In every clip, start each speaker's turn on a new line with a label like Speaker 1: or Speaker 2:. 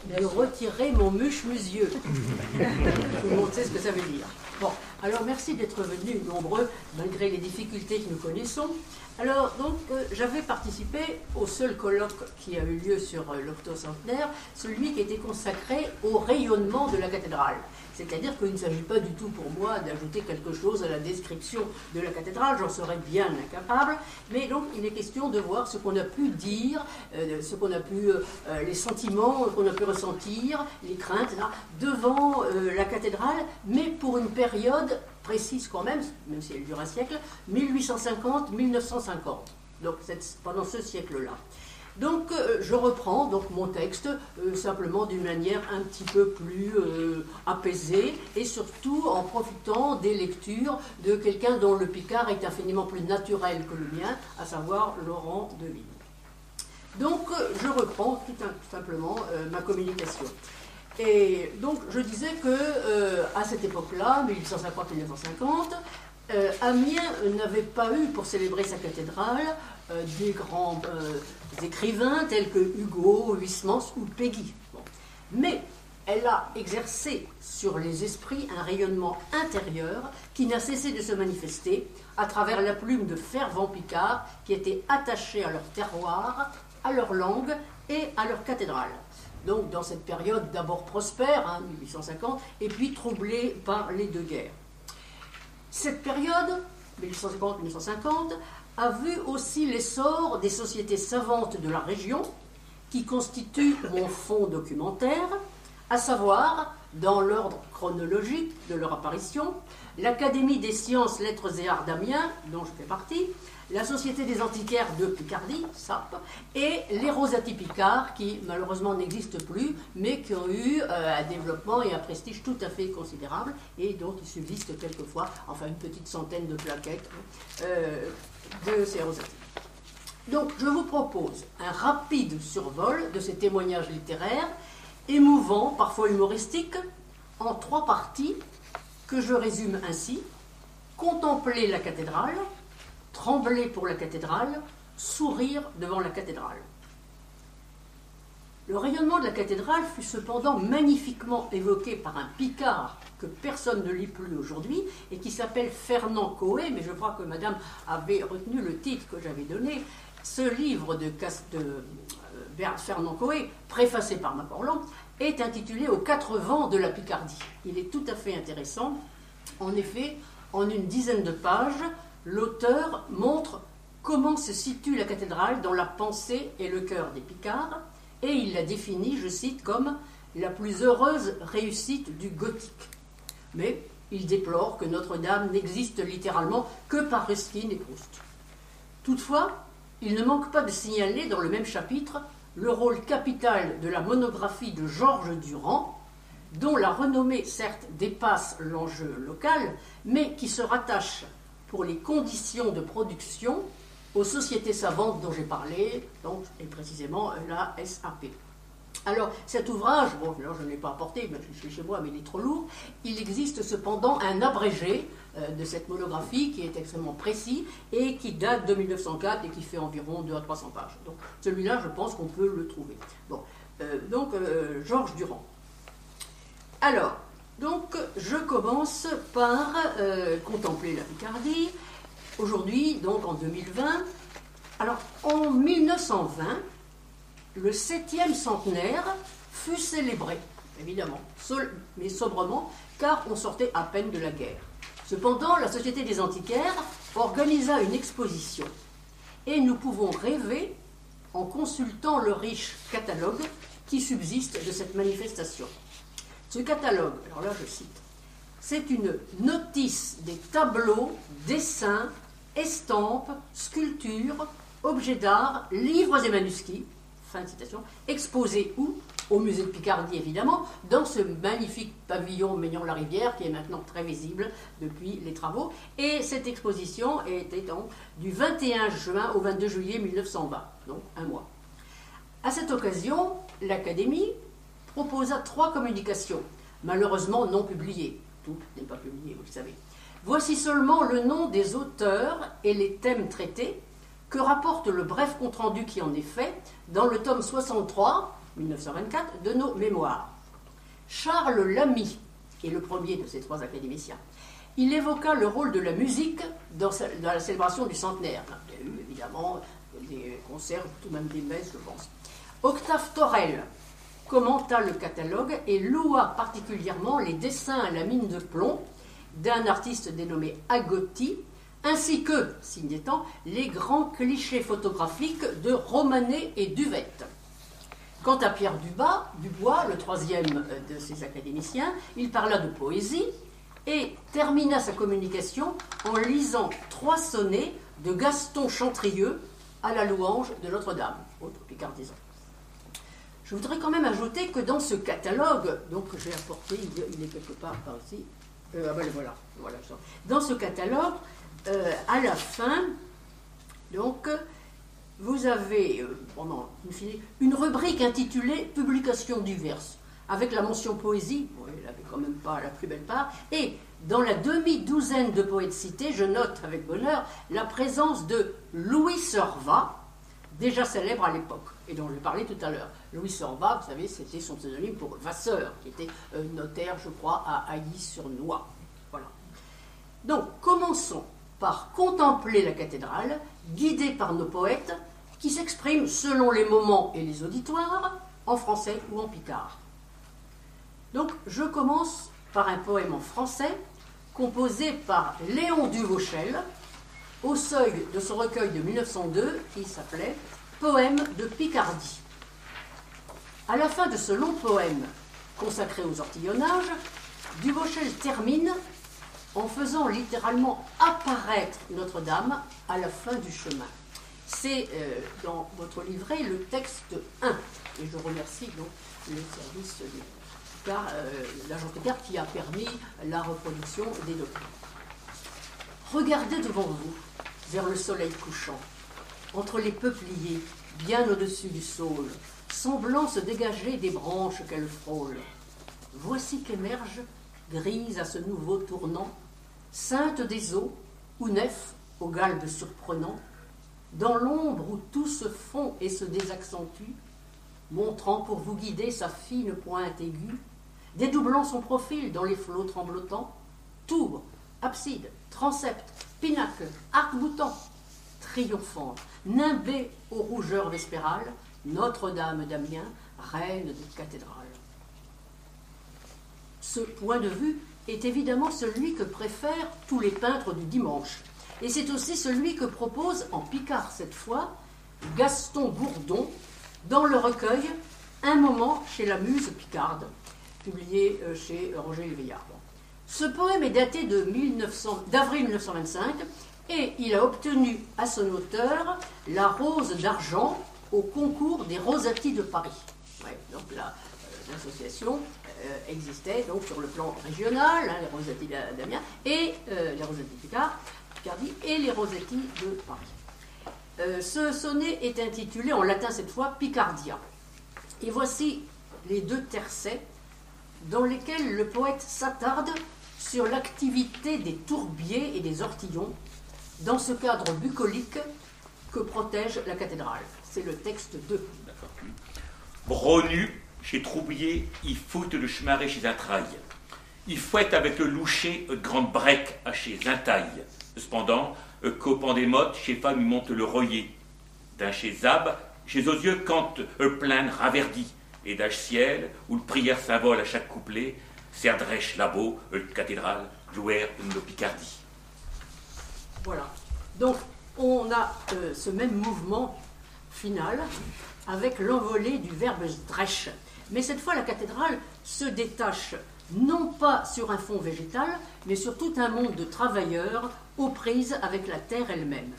Speaker 1: de retirer mon muche-musieux. Tout le monde sait ce que ça veut dire. Bon, alors merci d'être venus nombreux, malgré les difficultés que nous connaissons. Alors, donc, j'avais participé au seul colloque qui a eu lieu sur l'octocentenaire, celui qui était consacré au rayonnement de la cathédrale. C'est-à-dire qu'il ne s'agit pas du tout pour moi d'ajouter quelque chose à la description de la cathédrale, j'en serais bien incapable, mais donc il est question de voir ce qu'on a pu dire, ce qu'on a pu, les sentiments qu'on a pu ressentir, les craintes, là, devant la cathédrale, mais pour une période précise quand même si elle dure un siècle, 1850-1950, donc pendant ce siècle-là. Donc je reprends donc mon texte simplement d'une manière un petit peu plus apaisée et surtout en profitant des lectures de quelqu'un dont le Picard est infiniment plus naturel que le mien, à savoir Laurent Deville. Donc je reprends tout simplement ma communication. Et donc je disais que à cette époque-là, 1850-1950, Amiens n'avait pas eu pour célébrer sa cathédrale des grands écrivains tels que Hugo, Huysmans ou Péguy. Bon. Mais elle a exercé sur les esprits un rayonnement intérieur qui n'a cessé de se manifester à travers la plume de fervents picards qui étaient attachés à leur terroir, à leur langue et à leur cathédrale. Donc dans cette période d'abord prospère, 1850, et puis troublée par les deux guerres. Cette période, 1850-1950, a vu aussi l'essor des sociétés savantes de la région qui constituent mon fonds documentaire, à savoir, dans l'ordre chronologique de leur apparition, l'Académie des sciences, lettres et arts d'Amiens, dont je fais partie, la Société des antiquaires de Picardie, SAP, et les Rosati Picard, qui malheureusement n'existent plus, mais qui ont eu un développement et un prestige tout à fait considérable, et dont il subsiste quelquefois, enfin une petite centaine de plaquettes de ces Rosati. Donc je vous propose un rapide survol de ces témoignages littéraires, émouvants, parfois humoristiques, en 3 parties, que je résume ainsi: contempler la cathédrale, trembler pour la cathédrale, sourire devant la cathédrale. Le rayonnement de la cathédrale fut cependant magnifiquement évoqué par un Picard que personne ne lit plus aujourd'hui et qui s'appelle Fernand Coé, mais je crois que madame avait retenu le titre que j'avais donné. Ce livre de Fernand Coé, préfacé par Macorlan, est intitulé « Aux 4 vents de la Picardie ». Il est tout à fait intéressant. En effet, en une dizaine de pages, l'auteur montre comment se situe la cathédrale dans la pensée et le cœur des Picards, et il la définit, je cite, comme la plus heureuse réussite du gothique. Mais il déplore que Notre-Dame n'existe littéralement que par Ruskin et Proust. Toutefois, il ne manque pas de signaler dans le même chapitre le rôle capital de la monographie de Georges Durand, dont la renommée certes dépasse l'enjeu local, mais qui se rattache pour les conditions de production aux sociétés savantes dont j'ai parlé, donc, et précisément la SAP. Alors, cet ouvrage, bon, alors je ne l'ai pas apporté, mais je suis chez moi, mais il est trop lourd. Il existe cependant un abrégé de cette monographie qui est extrêmement précis et qui date de 1904 et qui fait environ 200 à 300 pages. Donc, celui-là, je pense qu'on peut le trouver. Bon, Georges Durand. Alors, donc, je commence par contempler la Picardie. Aujourd'hui, donc en 2020. Alors, en 1920, le 7e centenaire fut célébré, évidemment, mais sobrement, car on sortait à peine de la guerre. Cependant, la Société des antiquaires organisa une exposition, et nous pouvons rêver en consultant le riche catalogue qui subsiste de cette manifestation. Ce catalogue, alors là je cite, c'est une notice des tableaux, dessins, estampes, sculptures, objets d'art, livres et manuscrits, fin de citation, exposés où? Au musée de Picardie évidemment, dans ce magnifique pavillon Maignan-la-Rivière qui est maintenant très visible depuis les travaux. Et cette exposition était donc du 21 juin au 22 juillet 1920, donc un mois. À cette occasion, l'Académie proposa 3 communications, malheureusement non publiées. Tout n'est pas publié, vous le savez. Voici seulement le nom des auteurs et les thèmes traités que rapporte le bref compte-rendu qui en est fait dans le tome 63 1924, de nos mémoires. Charles Lamy est le premier de ces trois académiciens. Il évoqua le rôle de la musique dans la célébration du centenaire. Il y a eu évidemment des concerts, tout même des messes, je pense. Octave Torel commenta le catalogue et loua particulièrement les dessins à la mine de plomb d'un artiste dénommé Agotti, ainsi que, signe étant, les grands clichés photographiques de Romanet et Duvette. Quant à Pierre Dubois, le troisième de ces académiciens, il parla de poésie et termina sa communication en lisant 3 sonnets de Gaston Chantrieux à la louange de Notre-Dame, autre picardisant. Je voudrais quand même ajouter que dans ce catalogue, donc que j'ai apporté, il est quelque part par ici, voilà, dans ce catalogue, à la fin, donc, vous avez une rubrique intitulée « Publications diverses », avec la mention poésie, bon, elle n'avait quand même pas la plus belle part, et dans la demi-douzaine de poètes cités, je note avec bonheur la présence de Louis Servat, déjà célèbre à l'époque, et dont je parlais tout à l'heure. Louis Servat, vous savez, c'était son pseudonyme pour Vasseur, qui était notaire, je crois, à Ailly-sur-Noix. Voilà. Donc, commençons par contempler la cathédrale, guidée par nos poètes, qui s'expriment selon les moments et les auditoires, en français ou en picard. Donc, je commence par un poème en français, composé par Léon Duvauchel, au seuil de son recueil de 1902, qui s'appelait « Poème de Picardie ». À la fin de ce long poème, consacré aux ortillonnages, Duvauchel termine en faisant littéralement apparaître Notre-Dame à la fin du chemin. C'est dans votre livret le texte 1, et je remercie donc le service de l'agent Picard qui a permis la reproduction des documents. Regardez devant vous, vers le soleil couchant, entre les peupliers, bien au-dessus du saule, semblant se dégager des branches qu'elle frôle. Voici qu'émerge, grise à ce nouveau tournant, sainte des eaux, ou nef au galbe surprenant, dans l'ombre où tout se fond et se désaccentue, montrant pour vous guider sa fine pointe aiguë, dédoublant son profil dans les flots tremblotants, tour, abside, transept, pinacle, arc-boutant, triomphante, nimbée aux rougeurs vespérales, Notre-Dame d'Amiens, reine des cathédrales. Ce point de vue est évidemment celui que préfèrent tous les peintres du dimanche, et c'est aussi celui que propose, en picard cette fois, Gaston Bourdon, dans le recueil « Un moment chez la Muse Picarde », publié chez Roger Léveillard. Ce poème est daté d'avril 1925 et il a obtenu à son auteur la Rose d'argent au concours des Rosati de Paris. Ouais, donc l'association existait donc sur le plan régional, les Rosati d'Amiens et les Rosati de Picardie et les Rosati de Paris. Ce sonnet est intitulé en latin cette fois Picardia. Et voici les 2 tercets dans lesquels le poète s'attarde sur l'activité des tourbiers et des ortillons dans ce cadre bucolique que protège la cathédrale. C'est le texte 2.
Speaker 2: D'accord. Bronu, chez Troubier, il foute le chemaré chez un trail. Il fouette avec le loucher de grande breque à chez un taille. Cependant, copan des mottes, chez femme, il monte le royer. D'un chez Zab, chez aux yeux, cante plein raverdi. Et d'âge ciel, où le prière s'invole à chaque couplet, Serdrèche, Labo, cathédrale, jouer de nos Picardie.
Speaker 1: Voilà. Donc, on a ce même mouvement final avec l'envolée du verbe Sdrèche. Mais cette fois, la cathédrale se détache non pas sur un fond végétal, mais sur tout un monde de travailleurs aux prises avec la terre elle-même.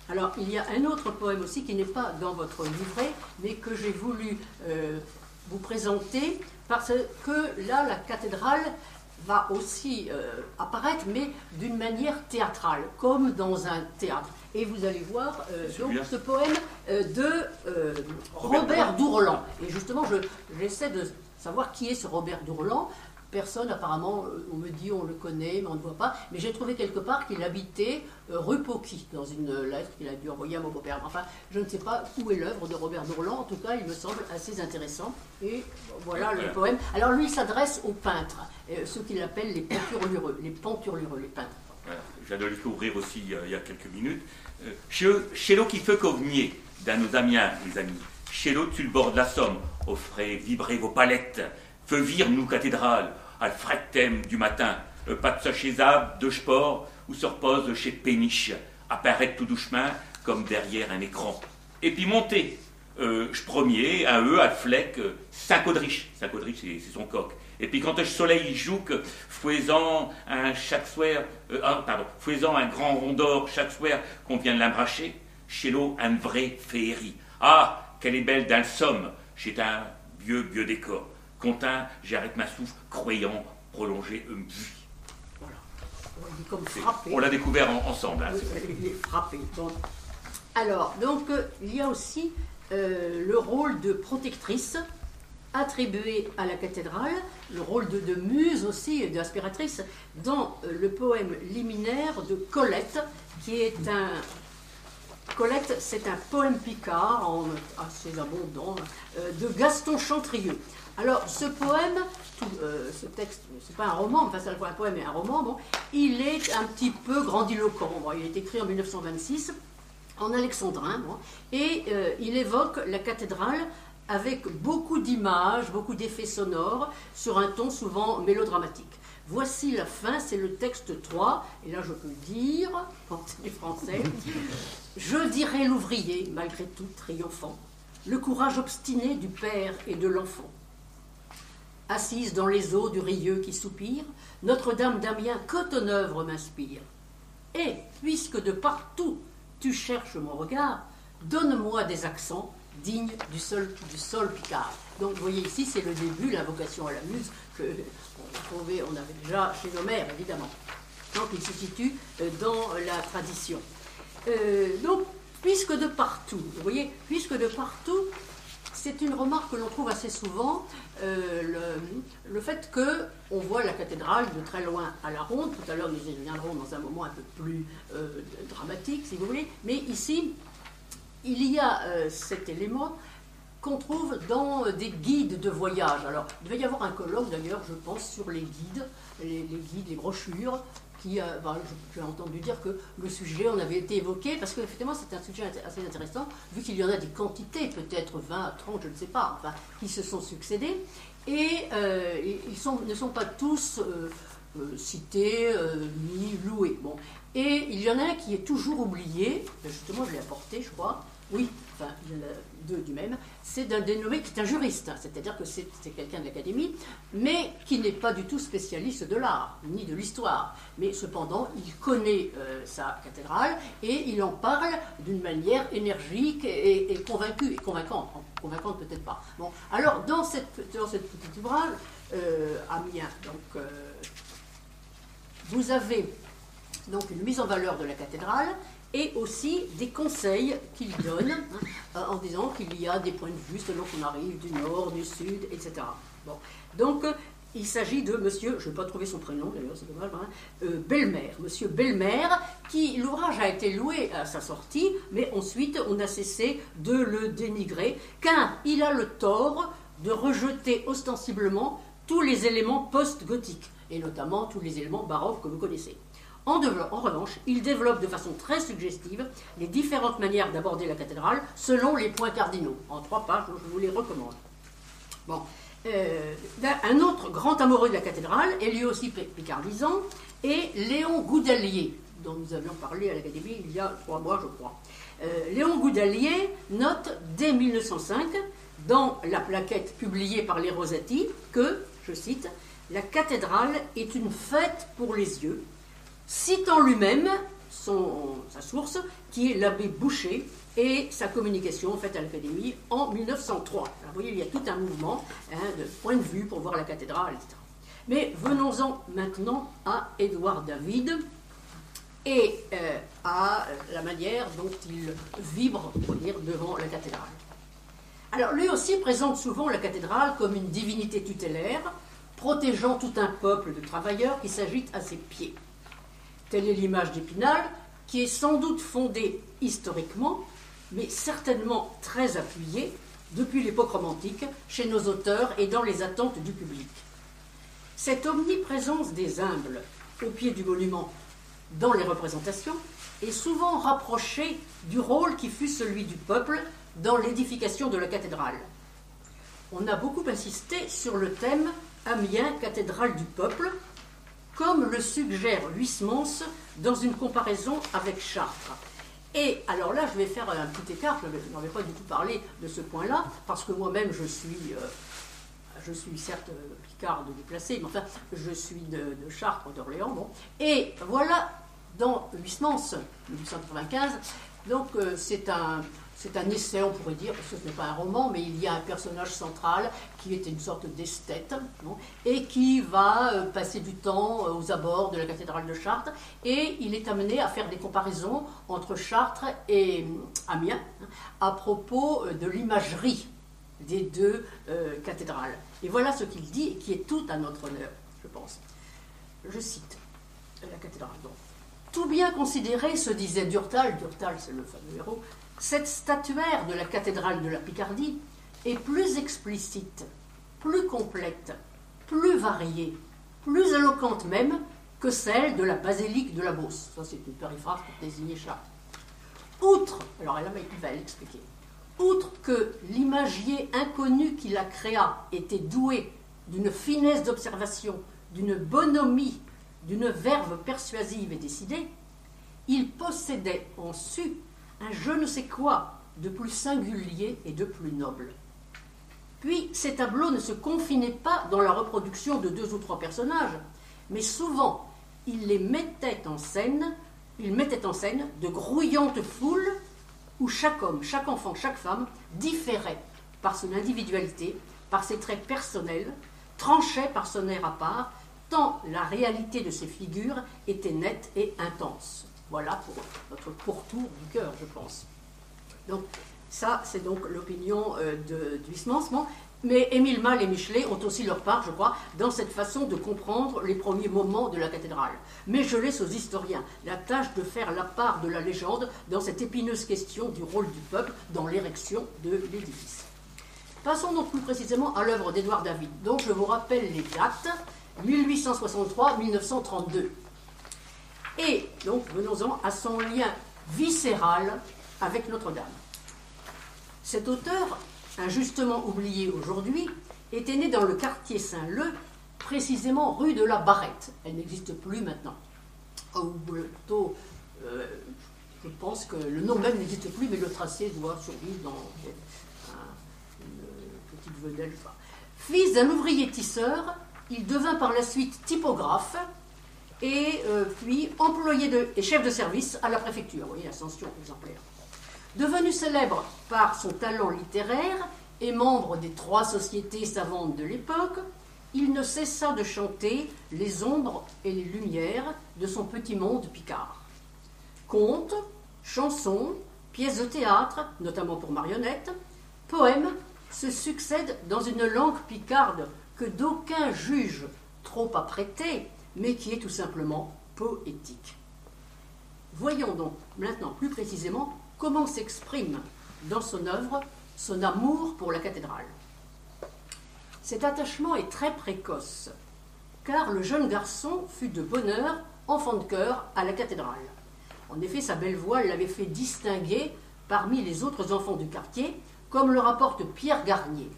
Speaker 1: Alors, il y a un autre poème aussi qui n'est pas dans votre livret, mais que j'ai voulu vous présenter, parce que là, la cathédrale va aussi apparaître, mais d'une manière théâtrale, comme dans un théâtre. Et vous allez voir donc, ce poème de Robert Dourlan. Et justement, j'essaie de savoir qui est ce Robert Dourlan. personne, apparemment, on me dit, on le connaît, mais on ne voit pas. Mais j'ai trouvé quelque part qu'il habitait rue Pocky, dans une lettre qu'il a dû envoyer à mon beau-père. Enfin, je ne sais pas où est l'œuvre de Robert Dourlan. En tout cas, il me semble assez intéressant. Et voilà le poème. Alors lui, il s'adresse aux peintres, ceux qu'il appelle les penturlureux, les peintres.
Speaker 2: Voilà. Je viens de le découvrir aussi il y a quelques minutes. Chez l'eau qui fait convenir d'un nos Amiens, les amis. Chez l'eau, tu le bord de la Somme, offrez vibrer vos palettes. Feu vire nous cathédrale, à le frectem du matin, pas de ça chez Zab, de Sport, ou se repose chez Péniche, apparaître tout doucement comme derrière un écran. Et puis monter, je premier, à eux, à le flec, Saint-Caudriche, c'est son coq. Et puis quand le soleil joue, faisant un grand rond d'or chaque soir qu'on vient de l'embracher, chez l'eau, un vrai féerie. Ah, qu'elle est belle dans le somme, chez un vieux décor. Content, j'arrête ma souffle, croyant prolonger une vie.
Speaker 1: Voilà. Il est comme frappé.
Speaker 2: On l'a découvert ensemble. Hein,
Speaker 1: il est frappé. Bon. Alors, donc, il y a aussi le rôle de protectrice attribué à la cathédrale, le rôle de muse aussi, d'aspiratrice, dans le poème liminaire de Colette, qui est Colette, c'est un poème picard, assez abondant, de Gaston Chantrieux. Alors, ce poème, ce texte, c'est pas un roman, enfin, c'est un poème et un roman, bon, il est un petit peu grandiloquent. Bon, il est écrit en 1926, en alexandrin, bon, et il évoque la cathédrale avec beaucoup d'images, beaucoup d'effets sonores, sur un ton souvent mélodramatique. Voici la fin, c'est le texte 3, et là je peux dire, quand c'est français, je dirai l'ouvrier, malgré tout triomphant, le courage obstiné du père et de l'enfant. Assise dans les eaux du Rieux qui soupire, Notre-Dame d'Amiens que ton œuvre m'inspire. Et, puisque de partout tu cherches mon regard, donne-moi des accents dignes du sol picard. Donc, vous voyez ici, c'est le début, l'invocation à la muse, on avait déjà chez Homère, évidemment. Donc, il se situe dans la tradition. Donc, puisque de partout, vous voyez, puisque de partout, c'est une remarque que l'on trouve assez souvent, le fait qu'on voit la cathédrale de très loin à la ronde. Tout à l'heure, nous y reviendrons dans un moment un peu plus dramatique, si vous voulez. Mais ici, il y a cet élément qu'on trouve dans des guides de voyage. Alors, il devait y avoir un colloque, d'ailleurs, je pense, sur les guides, les guides, les brochures, j'ai entendu dire que le sujet en avait été évoqué, parce qu'effectivement, c'est un sujet assez intéressant, vu qu'il y en a des quantités, peut-être 20, 30, je ne sais pas, enfin, qui se sont succédés, et ils ne sont pas tous cités, ni loués. Bon. Et il y en a un qui est toujours oublié, justement, je l'ai apporté, je crois, oui, enfin, il y en a deux du même, c'est d'un dénommé qui est un juriste, hein, c'est-à-dire que c'est quelqu'un de l'académie, mais qui n'est pas du tout spécialiste de l'art, ni de l'histoire. Mais cependant, il connaît sa cathédrale et il en parle d'une manière énergique et convaincue, et convaincante peut-être pas. Bon, alors, dans cette petite ouvrage, Amiens, donc, vous avez donc une mise en valeur de la cathédrale, et aussi des conseils qu'il donne, en disant qu'il y a des points de vue selon qu'on arrive du nord, du sud, etc. Bon. Donc, il s'agit de monsieur, je ne vais pas trouver son prénom d'ailleurs, c'est dommage, Belmer, monsieur Belmer, qui, l'ouvrage a été loué à sa sortie, mais ensuite on a cessé de le dénigrer, car il a le tort de rejeter ostensiblement tous les éléments post-gothiques, et notamment tous les éléments baroques que vous connaissez. En revanche, il développe de façon très suggestive les différentes manières d'aborder la cathédrale selon les points cardinaux. En 3 pages, je vous les recommande. Bon. Un autre grand amoureux de la cathédrale est lui aussi picardisant, et Léon Goudalier, dont nous avions parlé à l'Académie il y a 3 mois, je crois. Léon Goudalier note dès 1905, dans la plaquette publiée par les Rosati, que, je cite, « La cathédrale est une fête pour les yeux », citant lui-même sa source, qui est l'abbé Boucher, et sa communication faite à l'Académie en 1903. Alors, vous voyez, il y a tout un mouvement de point de vue pour voir la cathédrale, etc. Mais venons-en maintenant à Édouard David et à la manière dont il vibre, on va dire, devant la cathédrale. Alors, lui aussi présente souvent la cathédrale comme une divinité tutélaire, protégeant tout un peuple de travailleurs qui s'agite à ses pieds. Telle est l'image d'Épinal, qui est sans doute fondée historiquement, mais certainement très appuyée depuis l'époque romantique chez nos auteurs et dans les attentes du public. Cette omniprésence des humbles au pied du monument dans les représentations est souvent rapprochée du rôle qui fut celui du peuple dans l'édification de la cathédrale. On a beaucoup insisté sur le thème « Amiens, cathédrale du peuple », comme le suggère Huysmans dans une comparaison avec Chartres. Et alors là, je vais faire un petit écart, je n'avais pas du tout parlé de ce point-là, parce que moi-même je suis certes picarde déplacé, mais enfin, je suis de Chartres, d'Orléans. Bon. Et voilà, dans Huysmans, 1895, donc c'est un essai, on pourrait dire, parce que ce n'est pas un roman, mais il y a un personnage central qui est une sorte d'esthète, bon, et qui va passer du temps aux abords de la cathédrale de Chartres, et il est amené à faire des comparaisons entre Chartres et Amiens, à propos de l'imagerie des deux cathédrales. Et voilà ce qu'il dit, et qui est tout à notre honneur, je pense. Je cite la cathédrale. Donc, tout bien considéré, se disait Durtal, c'est le fameux héros, cette statuaire de la cathédrale de la Picardie est plus explicite, plus complète, plus variée, plus éloquente même que celle de la basilique de la Beauce. Ça, c'est une périphrase pour désigner Chartres. Outre, alors là, il va l'expliquer. Outre que l'imagier inconnu qui la créa était doué d'une finesse d'observation, d'une bonhomie, d'une verve persuasive et décidée, il possédait en su un je ne sais quoi de plus singulier et de plus noble. Puis, ces tableaux ne se confinaient pas dans la reproduction de 2 ou 3 personnages, mais souvent, il mettait en scène de grouillantes foules où chaque homme, chaque enfant, chaque femme différait par son individualité, par ses traits personnels, tranchait par son air à part, tant la réalité de ses figures était nette et intense. Voilà pour notre pourtour du cœur, je pense. Donc, ça, c'est donc l'opinion d'Huysmans. Mais Émile Malle et Michelet ont aussi leur part, je crois, dans cette façon de comprendre les premiers moments de la cathédrale. Mais je laisse aux historiens la tâche de faire la part de la légende dans cette épineuse question du rôle du peuple dans l'érection de l'édifice. Passons donc plus précisément à l'œuvre d'Édouard David. Donc, je vous rappelle les dates, 1863-1932. Et donc, venons-en à son lien viscéral avec Notre-Dame. Cet auteur, injustement oublié aujourd'hui, était né dans le quartier Saint-Leu, précisément rue de la Barrette. Elle n'existe plus maintenant. Ou plutôt, je pense que le nom même n'existe plus, mais le tracé doit survivre dans une petite vedette. Fils d'un ouvrier tisseur, il devint par la suite typographe, et puis employé et chef de service à la préfecture. Vous voyez, ascension exemplaire. Devenu célèbre par son talent littéraire et membre des 3 sociétés savantes de l'époque, il ne cessa de chanter les ombres et les lumières de son petit monde picard. Contes, chansons, pièces de théâtre, notamment pour marionnettes, poèmes se succèdent dans une langue picarde que d'aucuns jugent trop apprêtée, mais qui est tout simplement poétique. Voyons donc maintenant plus précisément comment s'exprime dans son œuvre son amour pour la cathédrale. Cet attachement est très précoce, car le jeune garçon fut de bonne heure enfant de chœur à la cathédrale. En effet, sa belle voix l'avait fait distinguer parmi les autres enfants du quartier, comme le rapporte Pierre Garnier.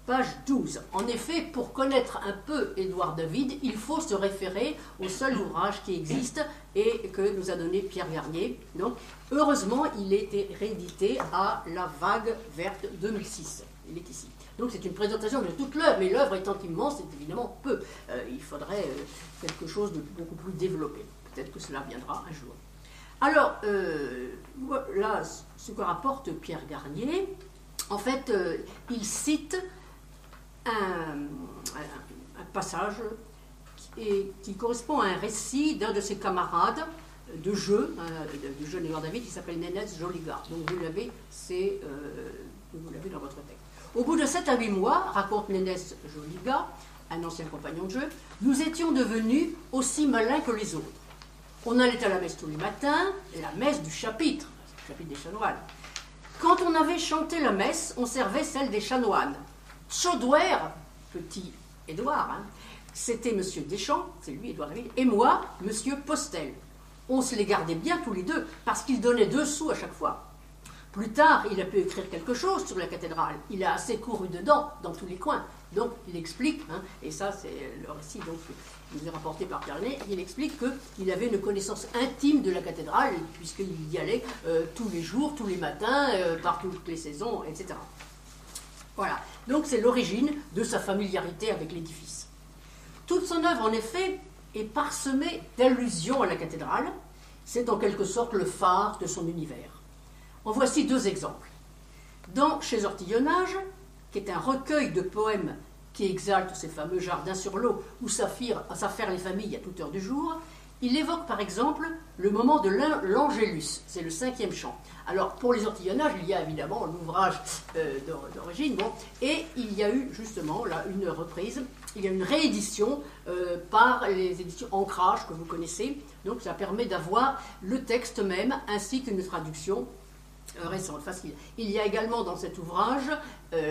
Speaker 1: Page 12. En effet, pour connaître un peu Édouard David, il faut se référer au seul ouvrage qui existe et que nous a donné Pierre Garnier. Donc, heureusement, il a été réédité à La Vague Verte 2006. Il est ici. Donc, c'est une présentation de toute l'œuvre, mais l'œuvre étant immense, c'est évidemment peu. Il faudrait quelque chose de beaucoup plus développé. Peut-être que cela viendra un jour. Alors, là, ce que rapporte Pierre Garnier, en fait, il cite un passage qui correspond à un récit d'un de ses camarades de jeu, du jeune Édouard David, qui s'appelle Nénès Joligat. Donc vous l'avez dans votre texte. Au bout de 7 à 8 mois, raconte Nénès Joligat, un ancien compagnon de jeu, nous étions devenus aussi malins que les autres. On allait à la messe tous les matins, la messe du chapitre des chanoines. Quand on avait chanté la messe, on servait celle des chanoines. Chaudouer, petit Édouard, hein, c'était Monsieur Deschamps, c'est lui, Édouard David, et moi, Monsieur Postel. On se les gardait bien tous les deux, parce qu'il donnait 2 sous à chaque fois. Plus tard, il a pu écrire quelque chose sur la cathédrale. Il a assez couru dedans, dans tous les coins. Donc, il explique, hein, et ça, c'est le récit donc, qui nous est rapporté par Carnet, il explique qu'il avait une connaissance intime de la cathédrale, puisqu'il y allait tous les jours, tous les matins, par toutes les saisons, etc. Voilà. Donc, c'est l'origine de sa familiarité avec l'édifice. Toute son œuvre, en effet, est parsemée d'allusions à la cathédrale. C'est en quelque sorte le phare de son univers. En voici 2 exemples. Dans Chez Ortillonnage, qui est un recueil de poèmes qui exalte ces fameux jardins sur l'eau où s'affairent les familles à toute heure du jour, il évoque par exemple le moment de l'Angélus, c'est le 5e chant. Alors pour les Ortillonnages, il y a évidemment l'ouvrage d'origine, bon, et il y a eu justement là une reprise, il y a une réédition par les éditions Ancrage que vous connaissez, donc ça permet d'avoir le texte même ainsi qu'une traduction récente, facile. Il y a également dans cet ouvrage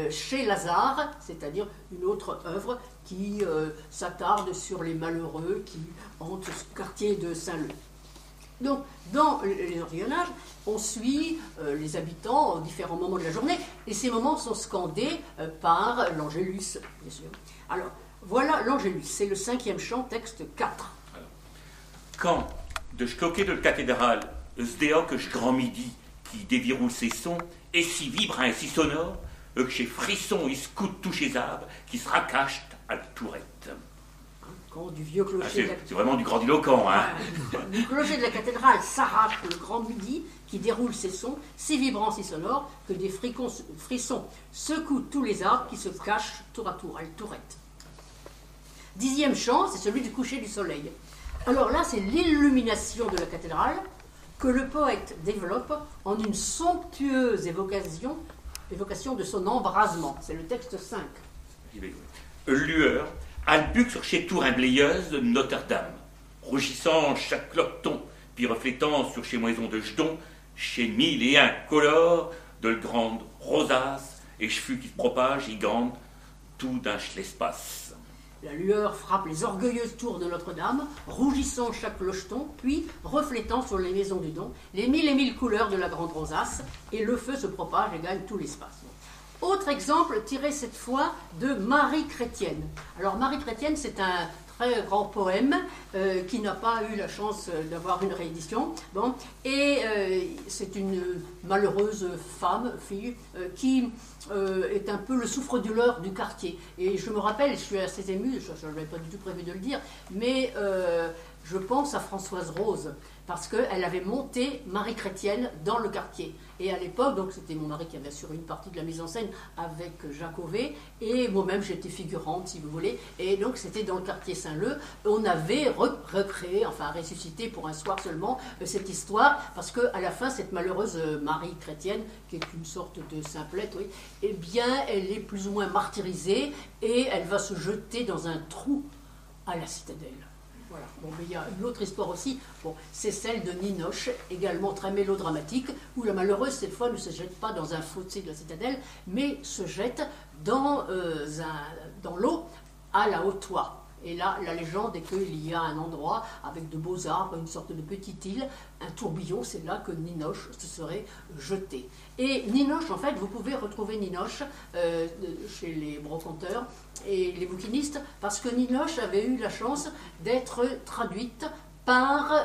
Speaker 1: Chez Lazare, c'est-à-dire une autre œuvre qui s'attarde sur les malheureux qui hantent ce quartier de Saint-Leu. Donc, dans les Ortillonnages, on suit les habitants à différents moments de la journée, et ces moments sont scandés par l'Angélus, bien sûr. Alors, voilà l'Angélus, c'est le 5e chant, texte 4.
Speaker 2: Alors, quand de stocker de la cathédrale, sdéa que je grand midi, qui déviroule ses sons, et si vibrant et si sonore, que chez frisson il scoute tous chez arbres, qui se raccachent à la tourette.
Speaker 1: Quand du vieux clocher
Speaker 2: c'est vraiment du grandiloquent, hein.
Speaker 1: Du clocher de la cathédrale s'arrache le grand midi, qui déroule ses sons, si vibrants, si sonores, que des frissons secouent tous les arbres qui se cachent tour à tour à la tourette. 10e chant, c'est celui du coucher du soleil. Alors là, c'est l'illumination de la cathédrale, que le poète développe en une somptueuse évocation de son embrasement. C'est le texte 5.
Speaker 2: Lueur, albuc sur chez tour imblayeuse de Notre-Dame, rougissant chaque clocheton, puis reflétant sur chez moisons de jetons, chez 1001 colores de grandes rosaces, et cheveux qui se propagent, y gandent, tout d'un l'espace.
Speaker 1: La lueur frappe les orgueilleuses tours de Notre-Dame, rougissant chaque clocheton, puis reflétant sur les maisons du don les 1000 couleurs de la grande rosace, et le feu se propage et gagne tout l'espace. Autre exemple tiré cette fois de Marie Chrétienne. Alors Marie Chrétienne, c'est un très grand poème qui n'a pas eu la chance d'avoir une réédition. Bon, et c'est une malheureuse fille qui est un peu le souffre-douleur du quartier. Et je me rappelle, je suis assez émue, je n'avais pas du tout prévu de le dire, mais je pense à Françoise Rose, parce qu'elle avait monté Marie Chrétienne dans le quartier. Et à l'époque, donc c'était mon mari qui avait assuré une partie de la mise en scène avec Jacques Auvet, et moi-même j'étais figurante, si vous voulez, et donc c'était dans le quartier Saint-Leu. On avait recréé, enfin ressuscité pour un soir seulement, cette histoire, parce qu'à la fin, cette malheureuse Marie Chrétienne, qui est une sorte de simplette, oui, eh bien, elle est plus ou moins martyrisée, et elle va se jeter dans un trou à la citadelle. Voilà. Bon, mais il y a une autre histoire aussi, bon, c'est celle de Ninoche, également très mélodramatique, où la malheureuse, cette fois, ne se jette pas dans un fossé de la citadelle, mais se jette dans l'eau à la Haute-Oie. Et là, la légende est qu'il y a un endroit avec de beaux arbres, une sorte de petite île, un tourbillon, c'est là que Ninoche se serait jeté. Et Ninoche, en fait, vous pouvez retrouver Ninoche chez les brocanteurs et les bouquinistes, parce que Ninoche avait eu la chance d'être traduite par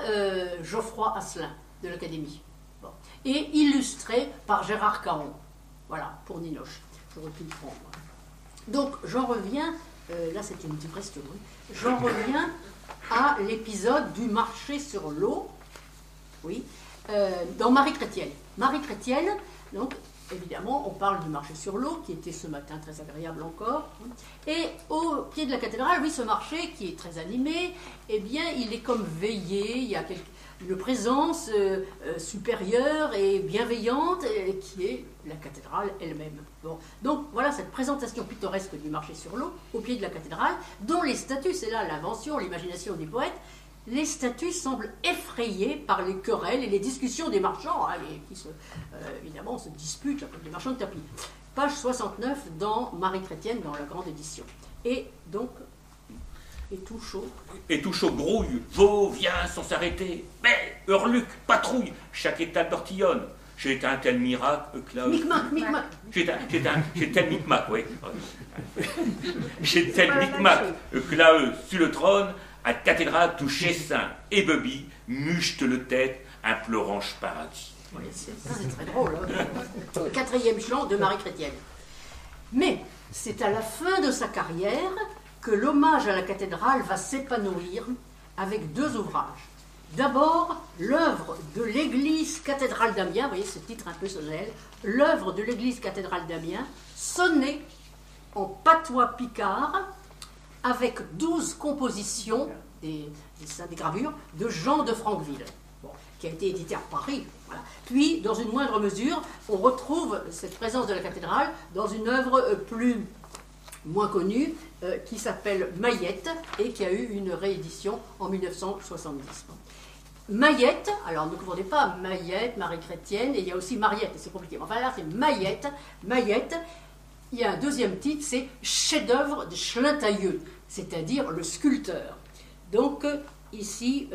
Speaker 1: Geoffroy Asselin de l'Académie. Bon. Et illustrée par Gérard Caron. Voilà, pour Ninoche. J'aurais pu le prendre. Donc, j'en reviens... là, c'est une vraie story. J'en reviens à l'épisode du marché sur l'eau, oui, dans Marie Chrétienne. Marie Chrétienne, donc, évidemment, on parle du marché sur l'eau, qui était ce matin très agréable encore. Et au pied de la cathédrale, oui, ce marché qui est très animé, eh bien, il est comme veillé, il y a une présence supérieure et bienveillante qui est la cathédrale elle-même. Bon. Donc voilà cette présentation pittoresque du marché sur l'eau au pied de la cathédrale, dont les statues, c'est là l'invention, l'imagination du poète, les statues semblent effrayées par les querelles et les discussions des marchands, qui évidemment se disputent comme des marchands de tapis. Page 69 dans Marie Chrétienne, dans la grande édition. Et donc, et tout chaud.
Speaker 2: Et tout chaud grouille, Vaux vient sans s'arrêter. Mais, Hurluc, patrouille, chaque état tortillonne. J'ai un tel miracle que là.
Speaker 1: Micmac.
Speaker 2: J'ai tel micmac, oui. J'ai tel micmac que là, sur le trône, à cathédrale touché saint et Bobby muchte le tête, implorant paradis.
Speaker 1: Oui, c'est très drôle. Hein. 4e chant de Marie Chrétienne. Mais c'est à la fin de sa carrière que l'hommage à la cathédrale va s'épanouir avec 2 ouvrages. D'abord, l'œuvre de l'église cathédrale d'Amiens, vous voyez ce titre un peu solennel, l'œuvre de l'église cathédrale d'Amiens, sonnée en patois picard, avec 12 compositions, des gravures, de Jean de Franqueville, qui a été édité à Paris. Voilà. Puis, dans une moindre mesure, on retrouve cette présence de la cathédrale dans une œuvre moins connue, qui s'appelle Maillette, et qui a eu une réédition en 1970. Maillette, alors ne confondez pas Maillette, Marie Chrétienne, et il y a aussi Mariette, et c'est compliqué. Enfin là, c'est Maillette. Maillette, il y a un 2e titre, c'est Chef-d'œuvre de Schlintaieux, c'est-à-dire le sculpteur. Donc, ici,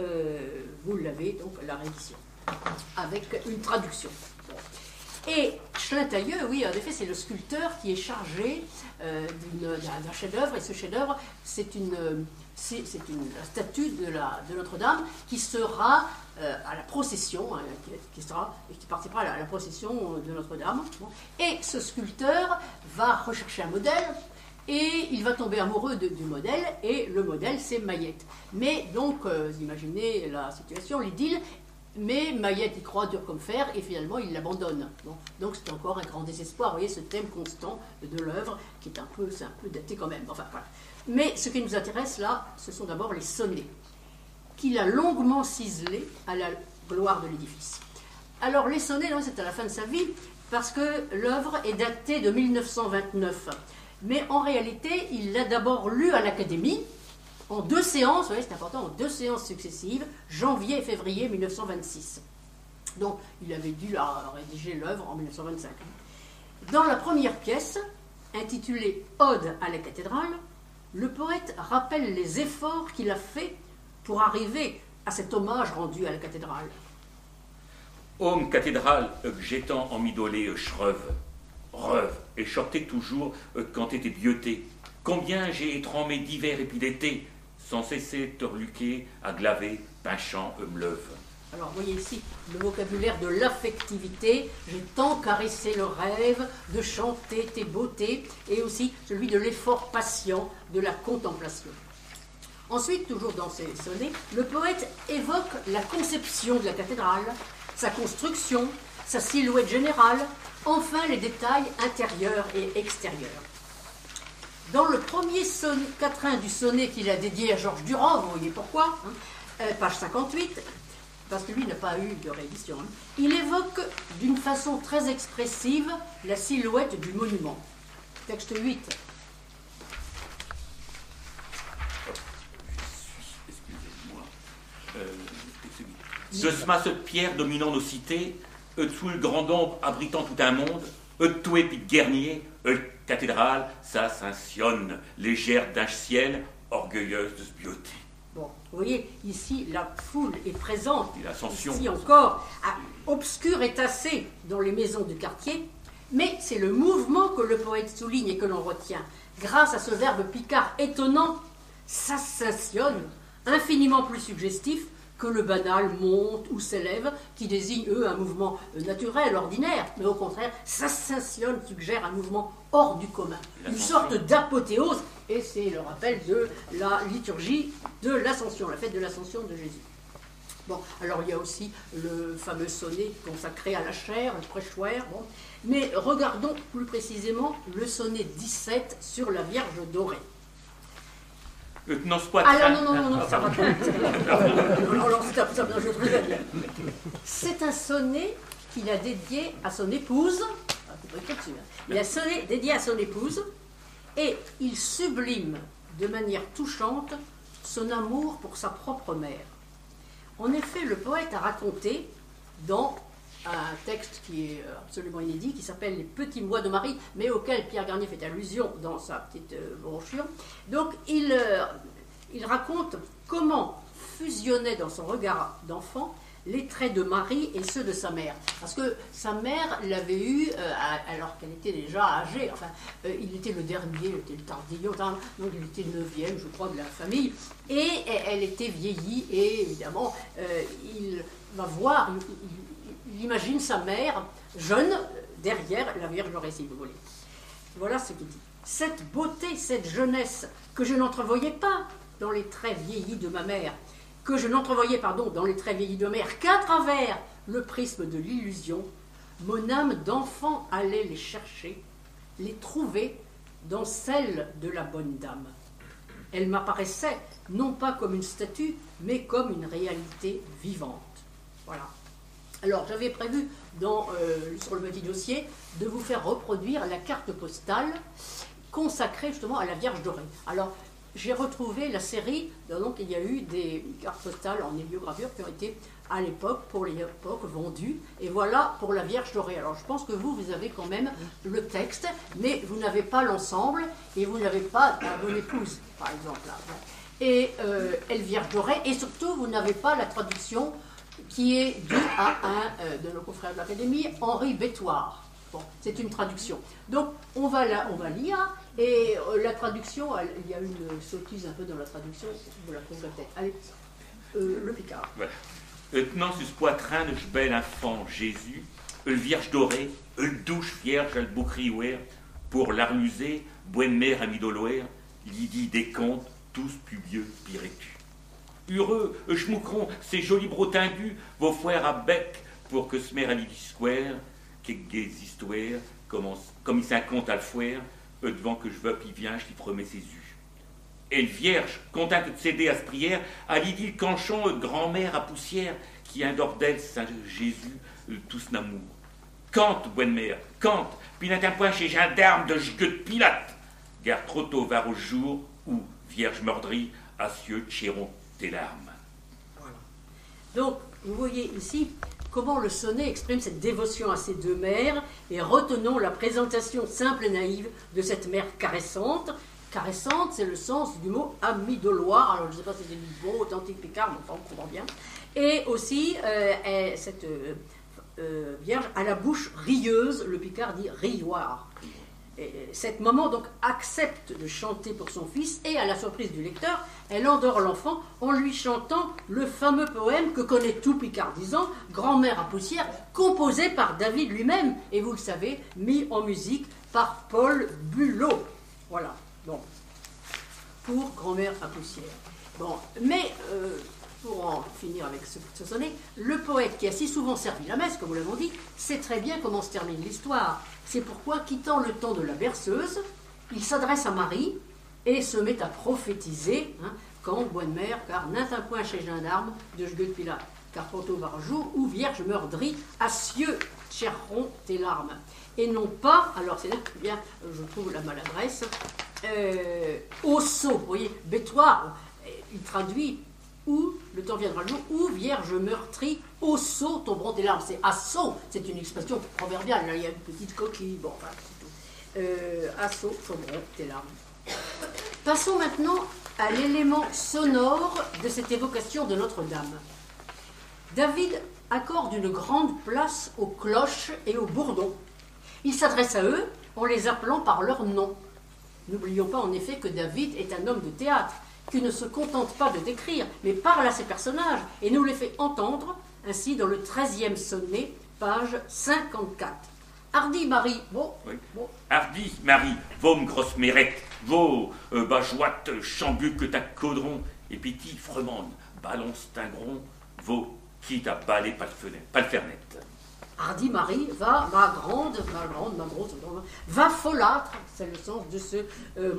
Speaker 1: vous l'avez, donc la réédition, avec une traduction. Et Schlintaieux, oui, en effet, c'est le sculpteur qui est chargé d'un chef-d'œuvre, et ce chef-d'œuvre, c'est une statue de Notre-Dame qui sera à la procession, qui participera à la procession de Notre-Dame. Et ce sculpteur va rechercher un modèle, et il va tomber amoureux du modèle, et le modèle, c'est Maillette. Mais donc, vous imaginez la situation, l'idylle. Mais Maillette y croit dur comme fer et finalement il l'abandonne. Donc c'est encore un grand désespoir. Vous voyez ce thème constant de l'œuvre qui est un peu daté quand même. Enfin, voilà. Mais ce qui nous intéresse là, ce sont d'abord les sonnets qu'il a longuement ciselés à la gloire de l'édifice. Alors les sonnets, c'est à la fin de sa vie parce que l'œuvre est datée de 1929. Mais en réalité, il l'a d'abord lu à l'Académie. En 2 séances, vous voyez, c'est important, en 2 séances successives, janvier et février 1926. Donc, il avait dû rédiger l'œuvre en 1925. Dans la première pièce, intitulée Ode à la cathédrale, le poète rappelle les efforts qu'il a faits pour arriver à cet hommage rendu à la cathédrale.
Speaker 2: Homme cathédrale, j'étant en midolé shreuve, reuve, et chorté toujours quand était bioté. Combien j'ai étremé d'hiver et puis d'été, sans cesser torluquer, à glaver, pinchant, m'leuve.
Speaker 1: Alors, vous voyez ici le vocabulaire de l'affectivité. J'ai tant caressé le rêve de chanter tes beautés, et aussi celui de l'effort patient de la contemplation. Ensuite, toujours dans ses sonnets, le poète évoque la conception de la cathédrale, sa construction, sa silhouette générale, enfin les détails intérieurs et extérieurs. Dans le premier quatrain du sonnet qu'il a dédié à Georges Durand, vous voyez pourquoi, page 58, parce que lui n'a pas eu de réédition, il évoque d'une façon très expressive la silhouette du monument. Texte 8.
Speaker 2: Excusez-moi. Ce smas de pierre dominant nos cités, sous le grand ombre abritant tout un monde, tout épi de guernier, cathédrale, ça s'insionne, légère d'un ciel, orgueilleuse de ce beauté.
Speaker 1: Bon, vous voyez, ici, la foule est présente.
Speaker 2: Et l'ascension.
Speaker 1: Ici encore, obscure et tassée dans les maisons du quartier, mais c'est le mouvement que le poète souligne et que l'on retient. Grâce à ce verbe picard étonnant, ça s'ascensionne, infiniment plus suggestif que le banal monte ou s'élève, qui désigne, eux, un mouvement naturel, ordinaire, mais au contraire, s'ascensionne suggère un mouvement hors du commun, une sorte d'apothéose, et c'est le rappel de la liturgie de l'Ascension, la fête de l'Ascension de Jésus. Bon, alors il y a aussi le fameux sonnet consacré à la chair, le prêchoir. Bon. Mais regardons plus précisément le sonnet 17 sur la Vierge dorée.
Speaker 2: Non, c'est pas
Speaker 1: non, ça va pas. Alors, c'est un sonnet qu'il a dédié à son épouse. Il a dédié à son épouse et il sublime de manière touchante son amour pour sa propre mère. En effet, le poète a raconté dans un texte qui est absolument inédit, qui s'appelle « Les petits mois de Marie », mais auquel Pierre Garnier fait allusion dans sa petite brochure. Donc, il raconte comment fusionnaient dans son regard d'enfant les traits de Marie et ceux de sa mère. Parce que sa mère l'avait eu alors qu'elle était déjà âgée. Enfin, il était le dernier, il était le tardillon, donc il était le 9e, je crois, de la famille. Et elle était vieillie, et évidemment, il va voir, il imagine sa mère jeune derrière la Vierge dorée, si vous voulez. Voilà ce qu'il dit. Cette beauté, cette jeunesse que je n'entrevoyais pas dans les traits vieillis de ma mère, que je n'entrevoyais, dans les traits vieillis de ma mère, qu'à travers le prisme de l'illusion, mon âme d'enfant allait les chercher, les trouver dans celle de la bonne dame. Elle m'apparaissait non pas comme une statue, mais comme une réalité vivante. Voilà. Alors, j'avais prévu sur le petit dossier de vous faire reproduire la carte postale consacrée justement à la Vierge dorée. Alors, j'ai retrouvé la série, donc il y a eu des cartes postales en héliogravure qui ont été à l'époque, pour l'époque, vendues. Et voilà pour la Vierge dorée. Alors, je pense que vous avez quand même le texte, mais vous n'avez pas l'ensemble et vous n'avez pas la bonne épouse, par exemple. Là. Et elle Vierge dorée, et surtout, vous n'avez pas la traduction qui est due à un de nos confrères de l'Académie, Henri Bétoir. Bon, c'est une traduction. Donc, on va lire, et la traduction, il y a une sottise un peu dans la traduction, vous la trouverez peut-être. Allez, le Picard.
Speaker 2: Voilà. Tenant sur ce poitrain de bel enfant Jésus, le Vierge dorée, le douche vierge, le boucriouer, pour l'armusée, bonne mère amidoloer, l'idit des contes, tous pubieux, pirétus. Heureux, schmoucron, ces jolis brotindus, vos frères à bec, pour que ce mère à l'histoire, quelques histoires, comme il s'en compte à le faire, devant que je veux puis vient, je t'y promets ses us. Et le vierge, contente de céder à ce prière, à l'idylle canchon, grand-mère à poussière, qui indore d'elle Saint Jésus, tous d'amour. Cante, bonne mère, cante, puis n'a un point chez gendarme de jgueux de Pilate, garde trop tôt var au jour où, vierge meurdrie, à cieux chéron tes larmes.
Speaker 1: Voilà. Donc, vous voyez ici comment le sonnet exprime cette dévotion à ces deux mères, et retenons la présentation simple et naïve de cette mère caressante. Caressante, c'est le sens du mot amidoloire. Alors, je ne sais pas si c'est du bon authentique picard, mais enfin, on comprend bien. Et aussi, cette vierge à la bouche rieuse, le picard dit rioire. Et cette maman donc accepte de chanter pour son fils, et à la surprise du lecteur, elle endort l'enfant en lui chantant le fameux poème que connaît tout picardisant, Grand-mère à poussière, composé par David lui-même, et vous le savez, mis en musique par Paul Bulot. Voilà, bon, pour Grand-mère à poussière. Bon, mais pour en finir avec ce sonnet, le poète qui a si souvent servi la messe, comme nous l'avons dit, sait très bien comment se termine l'histoire. C'est pourquoi, quittant le temps de la berceuse, il s'adresse à Marie et se met à prophétiser, quand, bonne mère, car n'int un point chez gendarme de jgueux de Pilate, car tantôt var jour, ou vierge meurdrie, à cieux chercheront tes larmes. Et non pas, alors c'est là que bien, je trouve la maladresse, au sceau, vous voyez, Bétoir, il traduit où, le temps viendra le jour, où vierge meurtrie, au sceau tomberont tes larmes. C'est assaut, c'est une expression proverbiale, là il y a une petite coquille, bon, enfin, c'est tout. Assaut tomberont tes larmes. Passons maintenant à l'élément sonore de cette évocation de Notre-Dame. David accorde une grande place aux cloches et aux bourdons. Il s'adresse à eux en les appelant par leur nom. N'oublions pas en effet que David est un homme de théâtre, qui ne se contente pas de décrire, mais parle à ses personnages et nous les fait entendre, ainsi dans le 13e sonnet, page 54. Hardi Marie, bon,
Speaker 2: oui.
Speaker 1: Bon.
Speaker 2: Hardi Marie, vos grosse mérette, vos bajoites chambuc ta caudron, et petit fremande, balance tingron, vaut quitte à balai palfernette.
Speaker 1: Hardy Marie va, ma grosse, va folâtre, c'est le sens de ce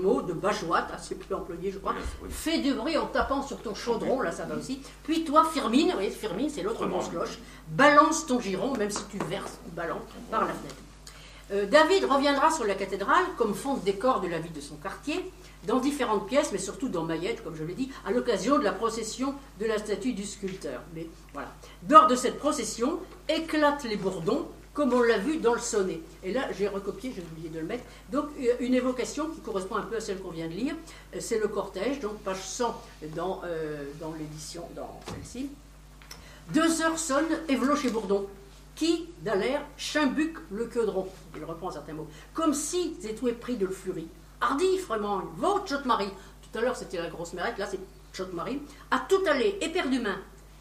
Speaker 1: mot de bajoite, assez peu employé je crois, oui. Fais du bruit en tapant sur ton chaudron, là ça va aussi, puis toi Firmine, vous voyez Firmine c'est l'autre grosse cloche, balance ton giron, même si tu verses ou balances par la fenêtre. David reviendra sur la cathédrale comme fond de décor de la vie de son quartier, dans différentes pièces, mais surtout dans Mayette, comme je l'ai dit, à l'occasion de la procession de la statue du sculpteur. Mais voilà. Lors de cette procession, éclatent les bourdons, comme on l'a vu dans le sonnet. Et là, j'ai recopié, j'ai oublié de le mettre. Donc, une évocation qui correspond un peu à celle qu'on vient de lire. C'est le cortège, donc page 100 dans l'édition, dans celle-ci. 2 heures sonnent, Évelot chez Bourdon, qui, d'aller, chimbuque le queudron. Il reprend certains mots. Comme si c'était pris de le furie. Hardy, vraiment, votre Chotemarie. Tout à l'heure, c'était la grosse mérette, là, c'est Chotemarie. À tout aller, éperdument,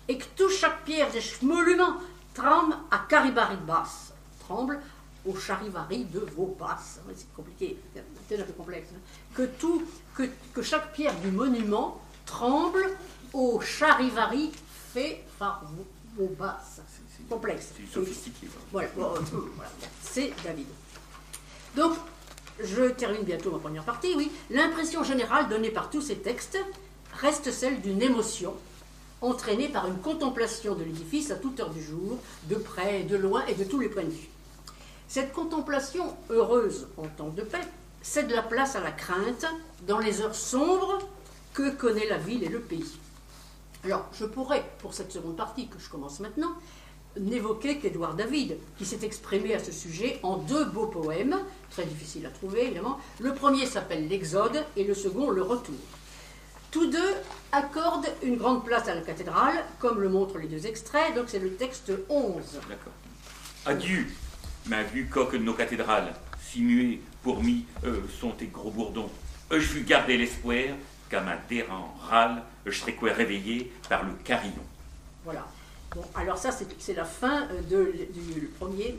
Speaker 1: et que tout chaque pierre des chemoluments tremble à caribari de basse. Tremble au charivari de vos basses. C'est compliqué, c'est un peu complexe. Hein. Que chaque pierre du monument tremble au charivari fait par vos basses. C'est complexe.
Speaker 2: C'est sophistiqué.
Speaker 1: Voilà, c'est David. Donc, je termine bientôt ma première partie, oui. L'impression générale donnée par tous ces textes reste celle d'une émotion entraînée par une contemplation de l'édifice à toute heure du jour, de près, de loin et de tous les points de vue. Cette contemplation heureuse en temps de paix cède la place à la crainte dans les heures sombres que connaît la ville et le pays. Alors, je pourrais, pour cette seconde partie que je commence maintenant, n'évoquer qu'Édouard David, qui s'est exprimé à ce sujet en 2 beaux poèmes, très difficiles à trouver évidemment. Le premier s'appelle l'Exode et le second le Retour. Tous 2 accordent une grande place à la cathédrale, comme le montrent les 2 extraits, donc c'est le texte 11.
Speaker 2: D'accord. Adieu, ma vue coque de nos cathédrales, si muets pour mi sont tes gros bourdons. Je fus garder l'espoir qu'à ma déran râle, je serais quoi réveillé par le carillon.
Speaker 1: Voilà. Bon, alors ça, c'est la fin du premier,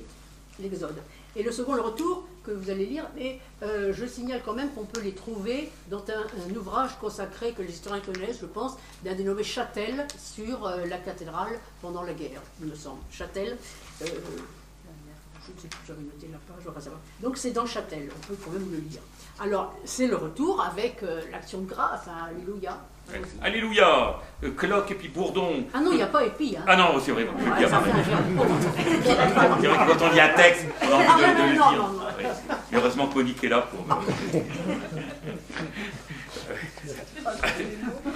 Speaker 1: l'Exode. Et le second, le Retour, que vous allez lire, mais je signale quand même qu'on peut les trouver dans un ouvrage consacré que les historiens connaissent, je pense, d'un dénommé Châtel sur la cathédrale pendant la guerre, il me semble. Châtel, je ne sais plus, j'avais noté la page, je vais pas savoir. Donc c'est dans Châtel, on peut quand même le lire. Alors, c'est le Retour avec l'action de grâce, hein, Alléluia.
Speaker 2: Ouais. Alléluia, cloque et puis bourdon.
Speaker 1: Ah non, il n'y a pas épi. Hein.
Speaker 2: Ah non, c'est vrai.
Speaker 1: Ouais, ça fait un verbe.
Speaker 2: C'est vrai que quand on lit un texte, on a envie de le
Speaker 1: non,
Speaker 2: dire.
Speaker 1: non.
Speaker 2: Ouais. Heureusement que Monique est là pour...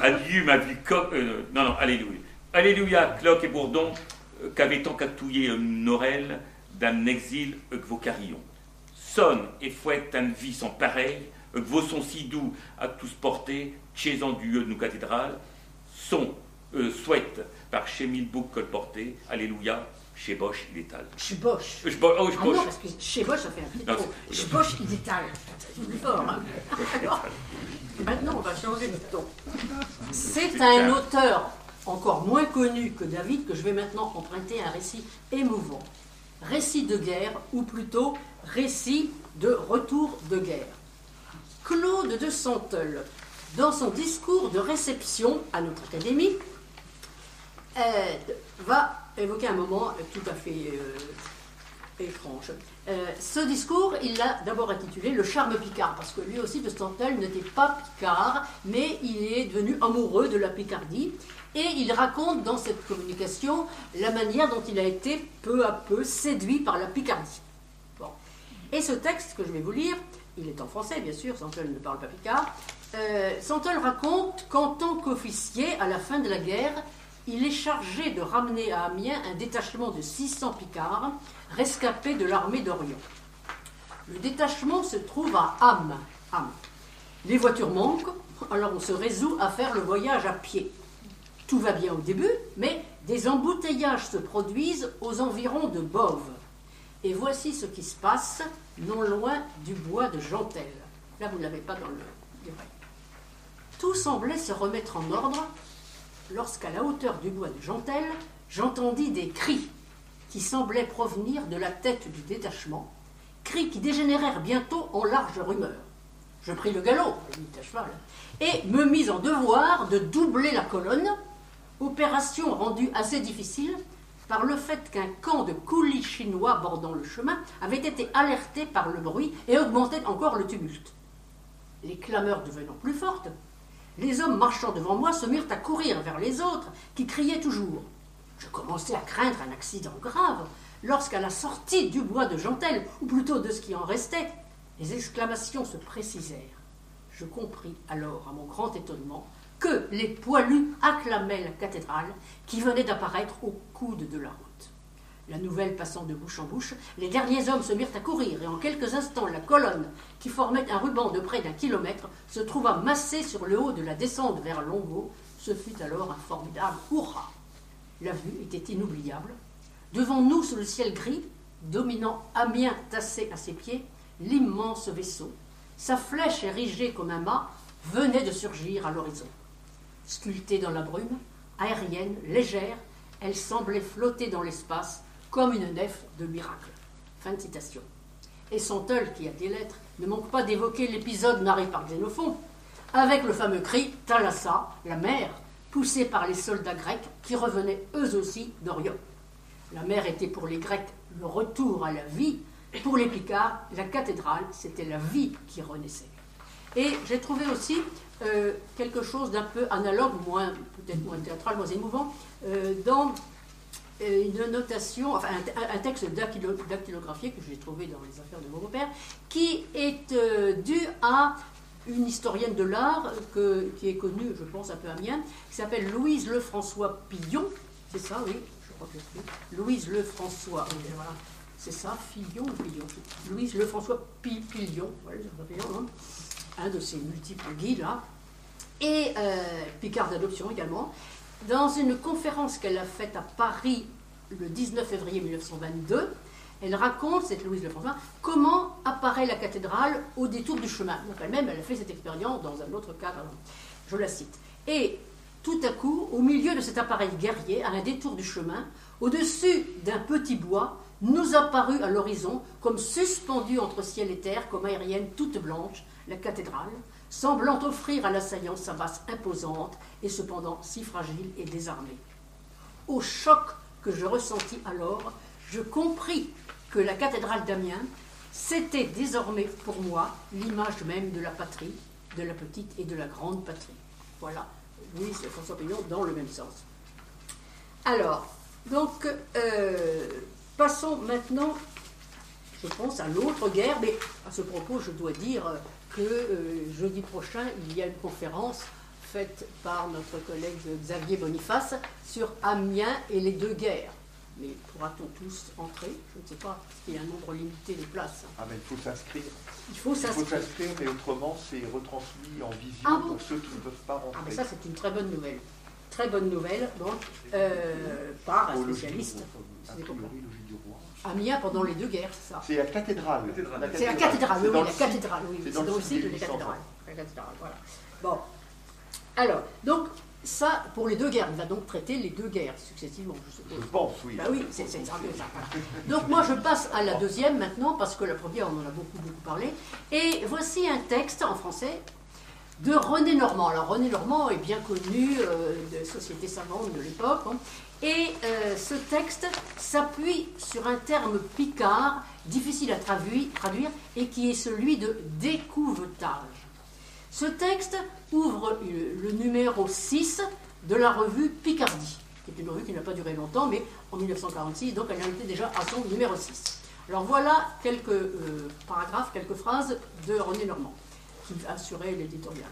Speaker 2: Adieu, ma vie coque... non, alléluia. Alléluia, cloque et bourdon, qu'avait-on catouillé Norel d'un exil que vos carillons. Sonne et fouette un vie sont pareils, que vos sons si doux à tous portés, chez en du de nos cathédrales, sont, souhaitent, par chez mille boucs colportés, alléluia, chez Bosch, il étale.
Speaker 1: Chez Bosch.
Speaker 2: Oh,
Speaker 1: ah non, parce que chez Bosch, ça fait un petit trop. Chez Bosch, il étale. C'est plus fort. Hein. Alors, maintenant, on va changer de ton. C'est un auteur encore moins connu que David que je vais maintenant emprunter un récit émouvant. Récit de guerre, ou plutôt récit de retour de guerre. Claude de Santeul, dans son discours de réception à notre académie, va évoquer un moment tout à fait étrange. Ce discours, il l'a d'abord intitulé « Le charme picard », parce que lui aussi, de Santeul, n'était pas picard, mais il est devenu amoureux de la Picardie, et il raconte dans cette communication la manière dont il a été peu à peu séduit par la Picardie. Bon. Et ce texte que je vais vous lire, il est en français, bien sûr, Santeul ne parle pas picard. Santeul raconte qu'en tant qu'officier, à la fin de la guerre, il est chargé de ramener à Amiens un détachement de 600 picards, rescapés de l'armée d'Orient. Le détachement se trouve à Ham. Les voitures manquent, alors on se résout à faire le voyage à pied. Tout va bien au début, mais des embouteillages se produisent aux environs de Boves. Et voici ce qui se passe non loin du bois de Jantel. Là, vous ne l'avez pas dans le livret. Tout semblait se remettre en ordre lorsqu'à la hauteur du bois de Jantel, j'entendis des cris qui semblaient provenir de la tête du détachement, cris qui dégénérèrent bientôt en large rumeur. Je pris le galop, à cheval, et me mis en devoir de doubler la colonne Opération rendue assez difficile par le fait qu'un camp de coulis chinois bordant le chemin avait été alerté par le bruit et augmentait encore le tumulte. Les clameurs devenant plus fortes, les hommes marchant devant moi se mirent à courir vers les autres, qui criaient toujours. Je commençais à craindre un accident grave, lorsqu'à la sortie du bois de Gentel, ou plutôt de ce qui en restait, les exclamations se précisèrent. Je compris alors, à mon grand étonnement, que les poilus acclamaient la cathédrale qui venait d'apparaître au coude de la route. La nouvelle passant de bouche en bouche, les derniers hommes se mirent à courir et en quelques instants la colonne, qui formait un ruban de près d'1 kilomètre, se trouva massée sur le haut de la descente vers Longeau. Ce fut alors un formidable hurrah. La vue était inoubliable. Devant nous, sous le ciel gris, dominant Amiens tassé à ses pieds, l'immense vaisseau, sa flèche érigée comme un mât, venait de surgir à l'horizon. Sculptée dans la brume, aérienne, légère, elle semblait flotter dans l'espace comme une nef de miracle. Fin de citation. Et Santeul, qui a des lettres, ne manque pas d'évoquer l'épisode narré par Xénophon, avec le fameux cri « Thalassa », la mer, poussée par les soldats grecs qui revenaient eux aussi d'Orient. La mer était pour les Grecs le retour à la vie, pour les Picards, la cathédrale, c'était la vie qui renaissait. Et j'ai trouvé aussi quelque chose d'un peu analogue, peut-être moins théâtral, moins émouvant, dans une notation, enfin un texte dactylographié que j'ai trouvé dans les affaires de mon beau-père, qui est dû à une historienne de l'art qui est connue, je pense, un peu Amiens, qui s'appelle Louise Lefrançois Pillon. C'est ça, oui, je crois que c'est Louise Lefrançois, voilà. C'est ça, Fillon ou Pillon? Louise Lefrançois Pillon, voilà, un de ses multiples guides, là, et Picard d'adoption également, dans une conférence qu'elle a faite à Paris le 19 février 1922, elle raconte, cette Louise Lefrançois, comment apparaît la cathédrale au détour du chemin. Donc elle-même, elle a fait cette expérience dans un autre cadre, je la cite. Et tout à coup, au milieu de cet appareil guerrier, à un détour du chemin, au-dessus d'un petit bois, nous apparut à l'horizon, comme suspendue entre ciel et terre, comme aérienne toute blanche, la cathédrale, semblant offrir à l'assaillant sa base imposante et cependant si fragile et désarmée. Au choc que je ressentis alors, je compris que la cathédrale d'Amiens, c'était désormais pour moi l'image même de la patrie, de la petite et de la grande patrie. Voilà, Louise Lefrançois Pillon dans le même sens. Alors, donc, passons maintenant, je pense, à l'autre guerre, mais à ce propos, je dois dire que jeudi prochain, il y a une conférence faite par notre collègue Xavier Boniface sur Amiens et les deux guerres. Mais pourra-t-on tous entrer? Je ne sais pas, parce qu'il y a un nombre limité de places.
Speaker 3: Ah, mais il faut s'inscrire.
Speaker 1: Il faut s'inscrire,
Speaker 3: mais autrement, c'est retransmis en visio pour ceux qui ne peuvent pas rentrer.
Speaker 1: Ah, mais ça, c'est une très bonne nouvelle. Très bonne nouvelle, donc, par un spécialiste. Amiens pendant les deux guerres, c'est ça.
Speaker 3: C'est la cathédrale.
Speaker 1: C'est la cathédrale, oui, la cathédrale, oui.
Speaker 3: C'est dans le site de la cathédrale.
Speaker 1: La cathédrale, voilà. Bon. Alors, donc, ça, pour les deux guerres, il va donc traiter les deux guerres successivement, je suppose.
Speaker 3: Je pense, oui.
Speaker 1: Ben oui, c'est un peu ça. Donc, moi, je passe à la deuxième maintenant, parce que la première, on en a beaucoup parlé. Et voici un texte en français de René Normand. Alors, René Normand est bien connu de Société savante de l'époque. Hein. Et ce texte s'appuie sur un terme picard, difficile à traduire, et qui est celui de découvetage. Ce texte ouvre le numéro 6 de la revue Picardie, qui est une revue qui n'a pas duré longtemps, mais en 1946, donc elle en était déjà à son numéro 6. Alors voilà quelques paragraphes, quelques phrases de René Normand, qui assurait l'éditorial.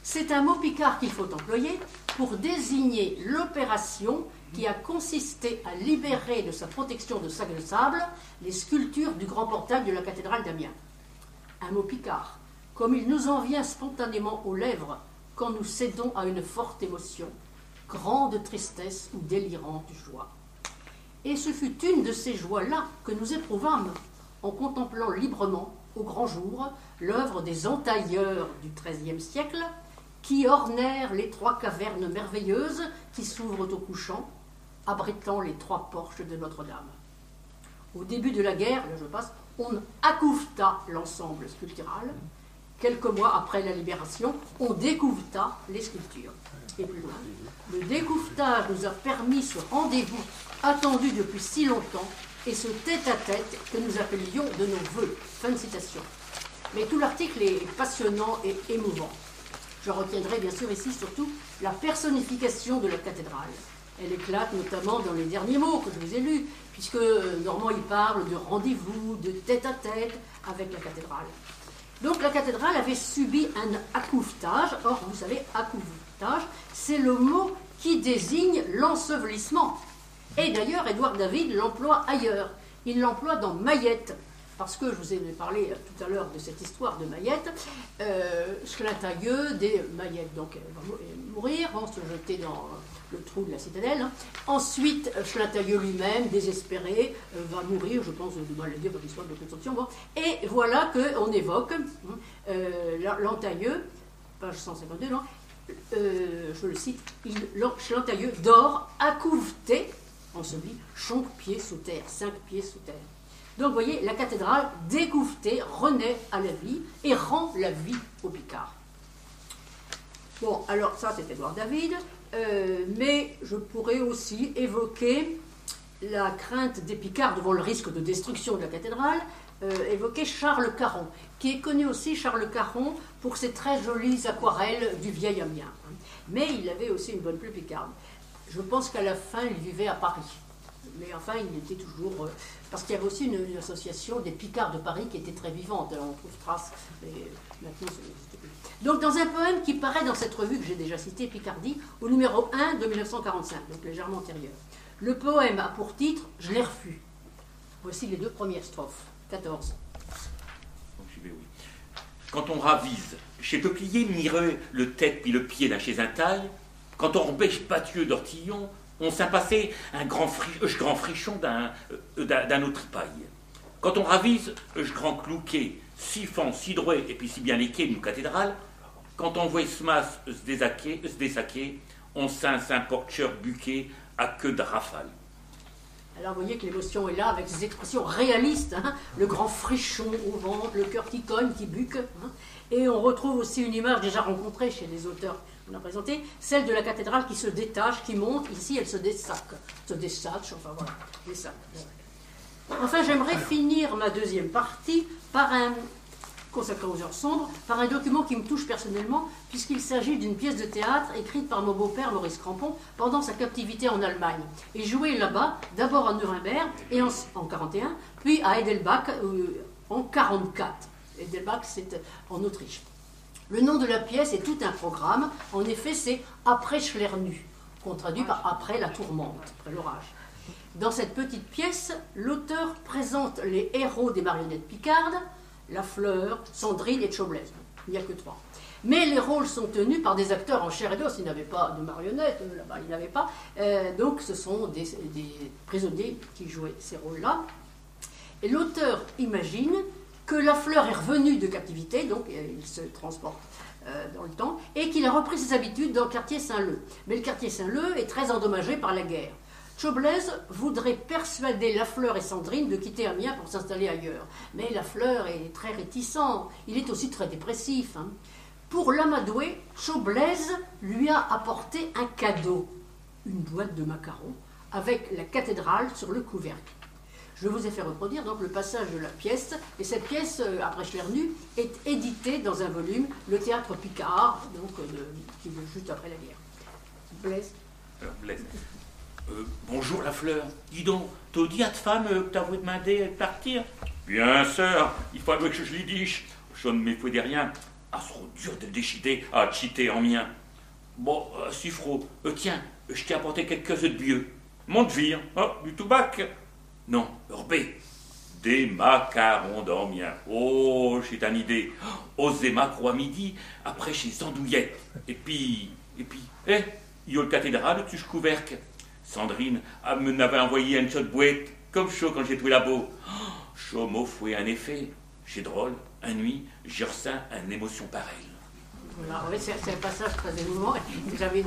Speaker 1: C'est un mot picard qu'il faut employer pour désigner l'opération qui a consisté à libérer de sa protection de sacs de sable les sculptures du grand portail de la cathédrale d'Amiens. Un mot picard, comme il nous en vient spontanément aux lèvres quand nous cédons à une forte émotion, grande tristesse ou délirante joie. Et ce fut une de ces joies-là que nous éprouvâmes en contemplant librement, au grand jour, l'œuvre des entailleurs du XIIIe siècle, qui ornèrent les trois cavernes merveilleuses qui s'ouvrent au couchant, abritant les trois porches de Notre-Dame. Au début de la guerre, là je passe, on accouveta l'ensemble sculptural, Quelques mois après la libération, on découveta les sculptures. Et plus loin, le découvetage nous a permis ce rendez-vous attendu depuis si longtemps et ce tête-à-tête que nous appelions de nos voeux. Fin de citation. Mais tout l'article est passionnant et émouvant. Je retiendrai bien sûr ici surtout la personnification de la cathédrale. Elle éclate notamment dans les derniers mots que je vous ai lus, puisque Normand y parle de rendez-vous, de tête-à-tête avec la cathédrale. Donc la cathédrale avait subi un accouvetage. Or, vous savez, accouvetage, c'est le mot qui désigne l'ensevelissement. Et d'ailleurs, Édouard David l'emploie ailleurs. Il l'emploie dans Mayette, parce que je vous ai parlé tout à l'heure de cette histoire de Mayette. Schlintaieux, des Mayette, donc elle va mourir, vont se jeter dans le trou de la citadelle. Ensuite, Schlintaieux lui-même, désespéré, va mourir, je pense, de maladie, de l'histoire de consomption. Bon. Et voilà qu'on évoque Lantaieux, page 152, non, je le cite, Schlintaieux dort accouveté, enseveli, 5 pieds sous terre, 5 pieds sous terre. Donc, vous voyez, la cathédrale, découvetée, renaît à la vie et rend la vie aux Picards. Bon, alors, ça, c'est Édouard David, mais je pourrais aussi évoquer la crainte des Picards devant le risque de destruction de la cathédrale, évoquer Charles Caron, qui est connu aussi, Charles Caron, pour ses très jolies aquarelles du vieil Amiens. Mais il avait aussi une bonne plume picarde. Je pense qu'à la fin, il vivait à Paris. Mais enfin, il était toujours... parce qu'il y avait aussi une association des Picards de Paris qui était très vivante. Alors, on trouve trace, mais maintenant, c'est plus. Donc, dans un poème qui paraît dans cette revue que j'ai déjà citée, Picardie, au numéro 1 de 1945, donc légèrement antérieur. Le poème a pour titre « Je l'ai refu ». Voici les 2 premières strophes. 14.
Speaker 2: Quand on ravise, chez Peuplier, mireux, le tête puis le pied d'un chez un taille, quand on repêche Bathieu d'Ortillon, on s'impassait un grand frichon d'un autre paille. Quand on ravise, grand clouquet, si fan, si droit, et puis si bien les quais d'une cathédrale, quand on voit smas se dessaquer, on s'importeur buquet à queue de rafale.
Speaker 1: Alors vous voyez que l'émotion est là avec ces expressions réalistes, hein, le grand frichon au ventre, le cœur qui cogne, qui buque. Hein, et on retrouve aussi une image déjà rencontrée chez les auteurs qu'on a présentés, celle de la cathédrale qui se détache, qui monte. Ici, elle se dessaque, enfin voilà, dessaque. Enfin, j'aimerais finir ma deuxième partie par consacré aux heures sombres, par un document qui me touche personnellement, puisqu'il s'agit d'une pièce de théâtre écrite par mon beau-père Maurice Crampon pendant sa captivité en Allemagne, et jouée là-bas, d'abord à Nuremberg et en 1941, puis à Heidelbach en 1944. Heidelbach, c'est en Autriche. Le nom de la pièce est tout un programme. En effet, c'est « Après Schlernu », qu'on traduit par « Après la tourmente », après l'orage. Dans cette petite pièce, l'auteur présente les héros des marionnettes picardes, Lafleur, Sandrine et Tchoblez. Il n'y a que 3. Mais les rôles sont tenus par des acteurs en chair et os. Ils n'avaient pas de marionnettes, là-bas, ils n'avaient pas. Donc ce sont des prisonniers qui jouaient ces rôles-là. Et l'auteur imagine que Lafleur est revenu de captivité, donc il se transporte dans le temps, et qu'il a repris ses habitudes dans le quartier Saint-Leu. Mais le quartier Saint-Leu est très endommagé par la guerre. Tchoblez voudrait persuader Lafleur et Sandrine de quitter Amiens pour s'installer ailleurs. Mais Lafleur est très réticent, il est aussi très dépressif. Hein. Pour l'amadouer, Tchoblez lui a apporté un cadeau, une boîte de macarons, avec la cathédrale sur le couvercle. Je vous ai fait reproduire donc le passage de la pièce, et cette pièce, après Schlernu, est éditée dans un volume, le Théâtre Picard, donc, qui est juste après la guerre. Blaise.
Speaker 2: Blaise. Bonjour Lafleur, dis donc, t'as dit à ta femme que t'as voulu demander de partir? Bien sûr, il faut que je lui dise. Je ne m'effouille de rien. Ah, c'est trop dur de décider à cheater en mien. Bon, si fro, tiens, je t'ai apporté quelques œufs de bieux. Montvire, du toubac. Non, Herbé, des macarons d'Amiens. Oh, j'ai une idée. Osez macro à midi, après chez Sandouillette. Et puis, il y a le cathédrale au-dessus du couvercle. Sandrine m'avait envoyé une chaude boîte, comme chaud quand j'ai trouvé là-bas. Chaud mot fouet un effet. J'ai drôle, un nuit, j'ai ressent une émotion pareille.
Speaker 1: Voilà, ouais, c'est un passage très émouvant. J'avais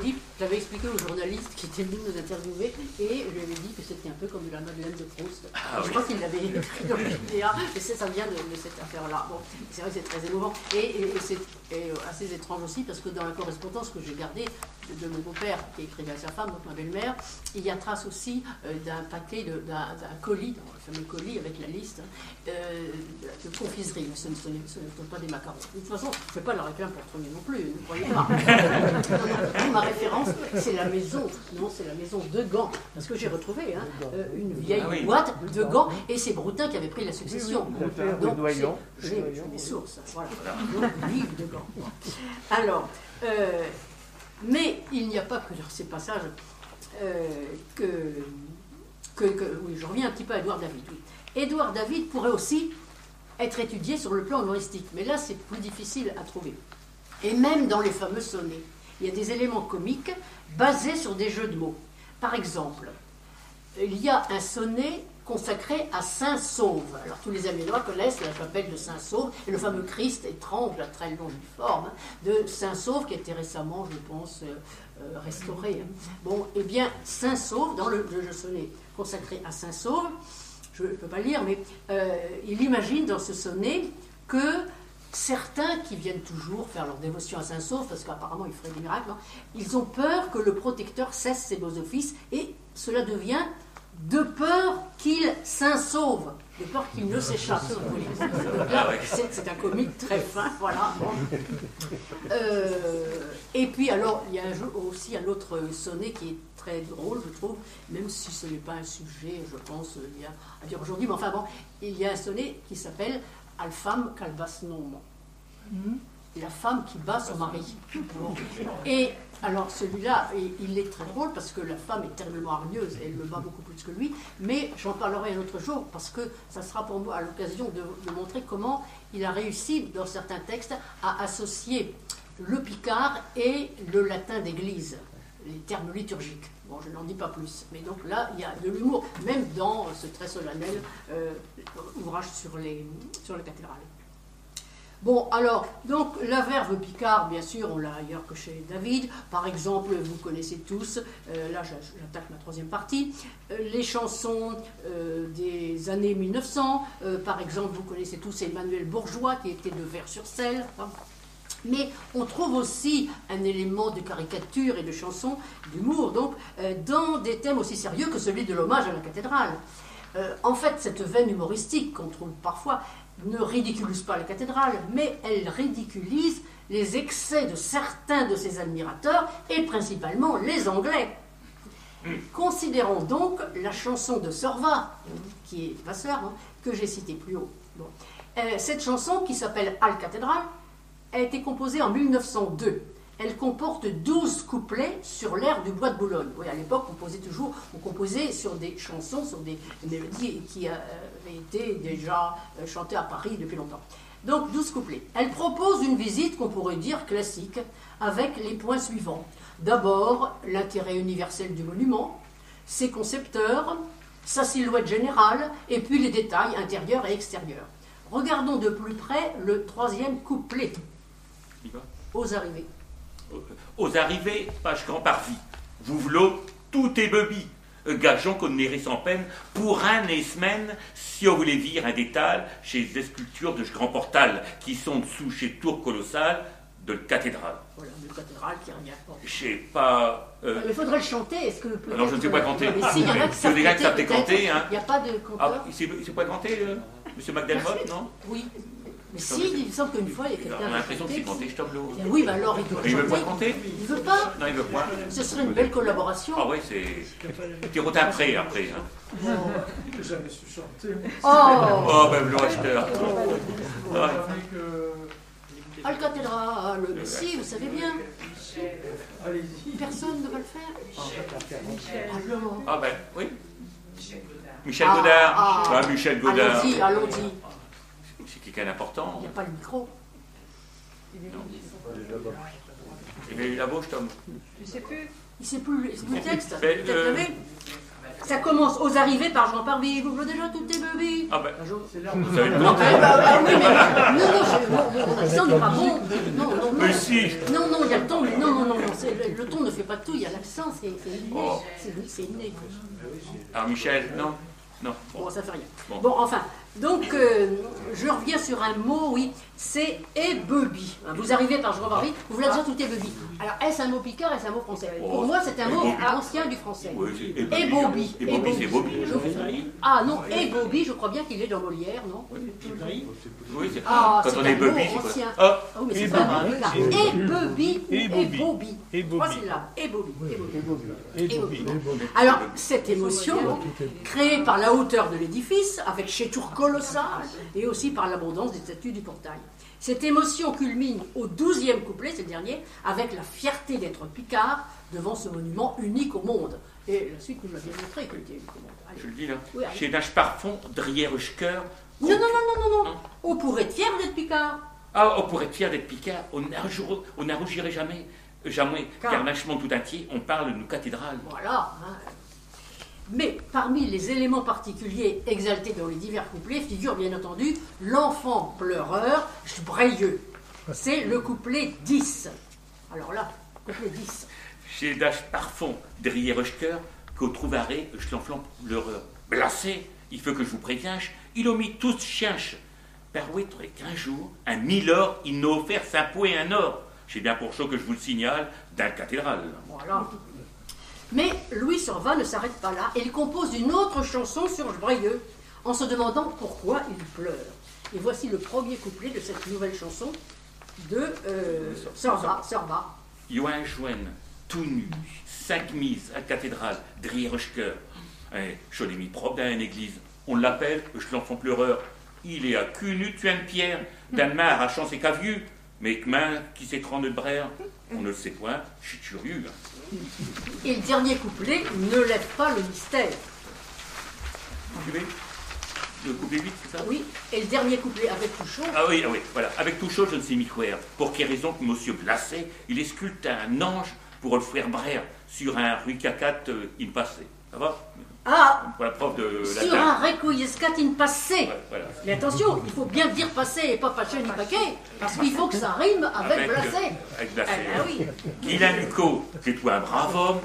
Speaker 1: expliqué aux journalistes qui étaient venus nous interviewer, et je lui avais dit que c'était un peu comme de la Madeleine de Proust. Je crois qu'il l'avait écrit dans le JDA, mais ça vient de cette affaire-là. Bon, c'est vrai que c'est très émouvant. Et c'est assez étrange aussi, parce que dans la correspondance que j'ai gardée de mon beau-père, qui écrivait à sa femme, donc ma belle-mère, il y a trace aussi d'un paquet, d'un colis, le fameux colis avec la liste de confiserie. Ce ne sont pas des macarons. De toute façon, je ne fais pas la réclame pour Trogneux non plus, ne croyez pas. Ma référence, c'est la maison. Non, c'est la maison de Gand. Parce que j'ai retrouvé une vieille boîte de Gand, et c'est Broutin qui avait pris la succession. Donc, j'ai des sources. Voilà. Donc, livre de Gand. Alors, mais il n'y a pas que dans ces passages oui, je reviens un petit peu à Édouard David. Oui. Édouard David pourrait aussi être étudié sur le plan humoristique, mais là c'est plus difficile à trouver. Et même dans les fameux sonnets, il y a des éléments comiques basés sur des jeux de mots. Par exemple, il y a un sonnet consacré à Saint-Sauve. Alors tous les Amiénois connaissent la chapelle de Saint-Sauve et le fameux Christ étrange, la très longue forme de Saint-Sauve qui a été récemment, je pense, restauré. Bon, eh bien, Saint-Sauve, dans le sonnet consacré à Saint-Sauve, je ne peux pas le lire, mais il imagine dans ce sonnet que certains qui viennent toujours faire leur dévotion à Saint-Sauve, parce qu'apparemment il ferait des miracles, ils ont peur que le protecteur cesse ses beaux offices, et cela devient de peur qu'il s'insauve, de peur qu'il ne s'échappe. C'est un comique très fin, voilà. Et puis alors, il y a aussi un autre sonnet qui est très drôle, je trouve, même si ce n'est pas un sujet, je pense, à dire aujourd'hui, mais enfin bon, il y a un sonnet qui s'appelle « Alfam calbas nom ». La femme qui bat son mari. Bon. Et alors celui-là, il est très drôle parce que la femme est terriblement hargneuse et elle le bat beaucoup plus que lui, mais j'en parlerai un autre jour parce que ça sera pour moi à l'occasion de montrer comment il a réussi dans certains textes à associer le picard et le latin d'église, les termes liturgiques. Bon, je n'en dis pas plus, mais donc là, il y a de l'humour, même dans ce très solennel ouvrage sur la cathédrale. Bon, alors, donc, la verve picard, bien sûr, on l'a ailleurs que chez David. Par exemple, vous connaissez tous, là j'attaque ma troisième partie, les chansons des années 1900. Par exemple, vous connaissez tous Emmanuel Bourgeois, qui était de Vers-sur-Selle. Mais on trouve aussi un élément de caricature et de chanson, d'humour, donc, dans des thèmes aussi sérieux que celui de l'hommage à la cathédrale. En fait, cette veine humoristique qu'on trouve parfois ne ridiculise pas la cathédrale, mais elle ridiculise les excès de certains de ses admirateurs, et principalement les Anglais. Considérons donc la chanson de Sorva, qui est Vasseur, que j'ai citée plus haut. Bon. Cette chanson, qui s'appelle Al Cathédrale, a été composée en 1902. Elle comporte 12 couplets sur l'air du Bois de Boulogne. Oui, à l'époque, on composait sur des chansons, sur des mélodies qui avaient été déjà chantées à Paris depuis longtemps. Donc, 12 couplets. Elle propose une visite qu'on pourrait dire classique, avec les points suivants. D'abord, l'intérêt universel du monument, ses concepteurs, sa silhouette générale, et puis les détails intérieurs et extérieurs. Regardons de plus près le troisième couplet. Aux arrivées.
Speaker 2: Aux arrivées, page grand parvis, vous v'lot, tout est bebi. Gageons qu'on n'irait sans peine pour un et semaine si on voulait vire un détail chez les sculptures de ce grand portal qui sont dessous chez tour colossale de la cathédrale.
Speaker 1: Voilà, de cathédrale qui revient.
Speaker 2: Je sais pas.
Speaker 1: Il faudrait le chanter. Est-ce que
Speaker 2: non, je ne sais pas canter.
Speaker 1: Mais si, il y en a qui savent
Speaker 2: canter. Hein.
Speaker 1: Il n'y a pas de canteur.
Speaker 2: Ah, il ne sait pas canter, M. McDermott, non?
Speaker 1: Oui. Mais si, il me semble qu'une fois, il y a quelqu'un.
Speaker 2: On a l'impression qu'il sait canter, je t'oublie.
Speaker 1: Oui, mais alors il doit chanter.
Speaker 2: Il ne veut pas chanter?
Speaker 1: Il ne veut pas?
Speaker 2: Non, il ne veut pas.
Speaker 1: Ce serait une belle collaboration.
Speaker 2: Ah oui, c'est. Tirot après. Hein.
Speaker 4: J'ai jamais su chanter.
Speaker 1: Oh,
Speaker 2: ben le acheteur.
Speaker 1: Al Cathédrale, mais si, vous savez bien.
Speaker 4: Allez-y.
Speaker 1: Personne ne va le faire. Alors.
Speaker 2: Ah ben, oui. Michel Godard. Michel Godard.
Speaker 1: Allons-y.
Speaker 2: C'est quelqu'un d'important.
Speaker 1: Il n'y a pas le micro.
Speaker 2: Non. Il a eu la bouche, Tom.
Speaker 5: Je ne sais plus.
Speaker 1: Il ne sait plus le texte.
Speaker 2: Mais,
Speaker 1: ça commence aux arrivées par Jean Parby. Vous voulez déjà tout est bébé.
Speaker 2: Ah ben,
Speaker 4: C'est là où
Speaker 2: vous savez le
Speaker 1: Non,
Speaker 2: canter.
Speaker 1: oui, mais non, mon accent n'est pas bon. Non,
Speaker 2: Mais si.
Speaker 1: Non, non, il y a le ton, mais non, le ton ne fait pas tout, il y a l'accent, c'est inné.
Speaker 2: Oh.
Speaker 1: C'est inné.
Speaker 2: Alors Michel, non. Non.
Speaker 1: Bon, ça fait rien.
Speaker 2: Bon.
Speaker 1: Bon, enfin, donc, je reviens sur un mot, oui, c'est ébebi. Vous arrivez par je reviens, vous voulez dire tout ébebi. Alors, est-ce un mot picard, est-ce un mot français? Pour moi, c'est un mot ancien du français.
Speaker 2: Oui, c'est
Speaker 1: Ébobi.
Speaker 2: Ébobi, c'est Bobby.
Speaker 1: Ah non, ébobi, je crois bien qu'il est dans Molière, non?
Speaker 2: Oui, c'est
Speaker 1: Ah,
Speaker 2: quand
Speaker 1: c'est
Speaker 2: on
Speaker 1: un
Speaker 2: est
Speaker 1: mot
Speaker 2: Bobby, c'est
Speaker 1: ancien.
Speaker 2: quoi? Ah,
Speaker 1: Oh, mais c'est pas un mot picard. Ébebi ou ébobi. Trois syllabes. Ébobi. Alors, cette émotion, créée par la hauteur de l'édifice, avec chétour colossal, et aussi par l'abondance des statues du portail. Cette émotion culmine au 12e couplet, c'est le dernier, avec la fierté d'être picard devant ce monument unique au monde. Et la suite nous l'a bien montré qu'il était unique au monde. Allez.
Speaker 2: je le dis là.
Speaker 1: Oui, allez.
Speaker 2: Chez Nash Parfond, Drieruschker.
Speaker 1: Non. On pourrait être fier d'être picard.
Speaker 2: Ah, on pourrait être fier d'être picard. On n'arrougirait jamais. Car Nachement tout entier, on parle de nos cathédrales.
Speaker 1: Voilà. Hein. Mais parmi les éléments particuliers exaltés dans les divers couplets figure bien entendu l'enfant pleureur, Sbreyeux. C'est le couplet 10. Alors là, couplet 10.
Speaker 2: Chez Nash Parfond, Drieruschker, qu'au trouvarez, je l'enflamme pleureur. Blessé, il faut que je vous prévienne, il a mis tous chienches. Par outre qu'un jour, un milord, il n'a offert 5 pots et un or. C'est bien pour ça que je vous le signale, d'un cathédrale.
Speaker 1: Voilà. Mais Louis Sorva ne s'arrête pas là et il compose une autre chanson sur Sbreyeux en se demandant pourquoi il pleure. Et voici le premier couplet de cette nouvelle chanson de Sorva.
Speaker 2: Johann Joen, tout nu, 5 mises à cathédrale, Drieruschker. Je l'ai mis propre dans une église. On l'appelle l'enfant pleureur. Il est à cul nu, tu une pierre, d'un main arrachant ses cavieux, mais que main qui s'étrangle de brère, on ne le sait point, je suis curieux.
Speaker 1: Et le dernier couplet ne lève pas le mystère.
Speaker 2: Vous suivez? Le couplet 8, c'est ça?
Speaker 1: Oui, et le dernier couplet avec Touchot.
Speaker 2: Ah oui, voilà. Avec Touchot, je ne sais mi quoi. Pour quelle raison que monsieur Blessé, il est sculpté un ange pour le faire brère sur un rue cacat in passé. Ça va?
Speaker 1: Ah,
Speaker 2: pour la prof de
Speaker 1: sur
Speaker 2: latin.
Speaker 1: un requiescat in passé.
Speaker 2: Ouais, voilà.
Speaker 1: Mais attention, il faut bien dire passé et pas paché ni paquet, parce qu'il faut que ça rime avec Blessé.
Speaker 2: Avec Blessé.
Speaker 1: Ah oui.
Speaker 2: Qu'il a Luco, c'est toi un brave homme,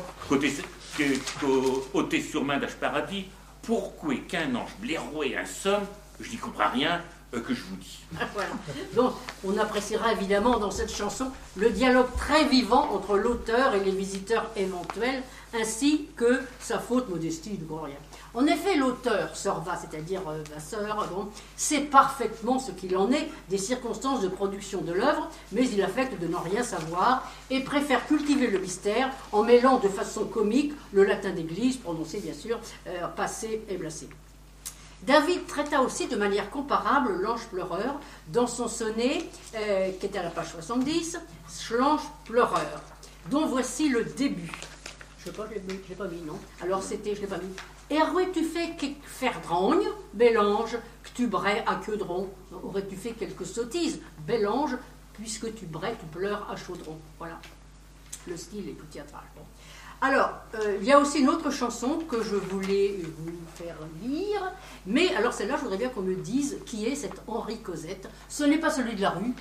Speaker 2: ôté sur main d'âge paradis, pourquoi qu'un ange blairoué un somme, je n'y comprends rien, que je vous dis.
Speaker 1: Voilà. Donc, on appréciera évidemment dans cette chanson le dialogue très vivant entre l'auteur et les visiteurs éventuels, ainsi que sa faute modestie de Gloria. En effet, l'auteur, Sorva, c'est-à-dire Vasseur, sait parfaitement ce qu'il en est des circonstances de production de l'œuvre, mais il affecte de n'en rien savoir et préfère cultiver le mystère en mêlant de façon comique le latin d'église, prononcé bien sûr, passé et blessé. David traita aussi de manière comparable l'ange pleureur dans son sonnet, qui est à la page 70, l'ange pleureur, dont voici le début. Je ne l'ai pas mis, non. Alors c'était, je ne l'ai pas mis. Aurais-tu fait quelque faire dragne, bel ange, que tu brais à queudron? Aurais-tu fait quelque sottise, bel ange, puisque tu brais, tu pleures à chaudron? Voilà. Le style est tout théâtral. Bon. Alors, il y a aussi une autre chanson que je voulais vous faire lire, mais alors celle-là, je voudrais bien qu'on me dise qui est cet Henri Cosette. Ce n'est pas celui de la rue,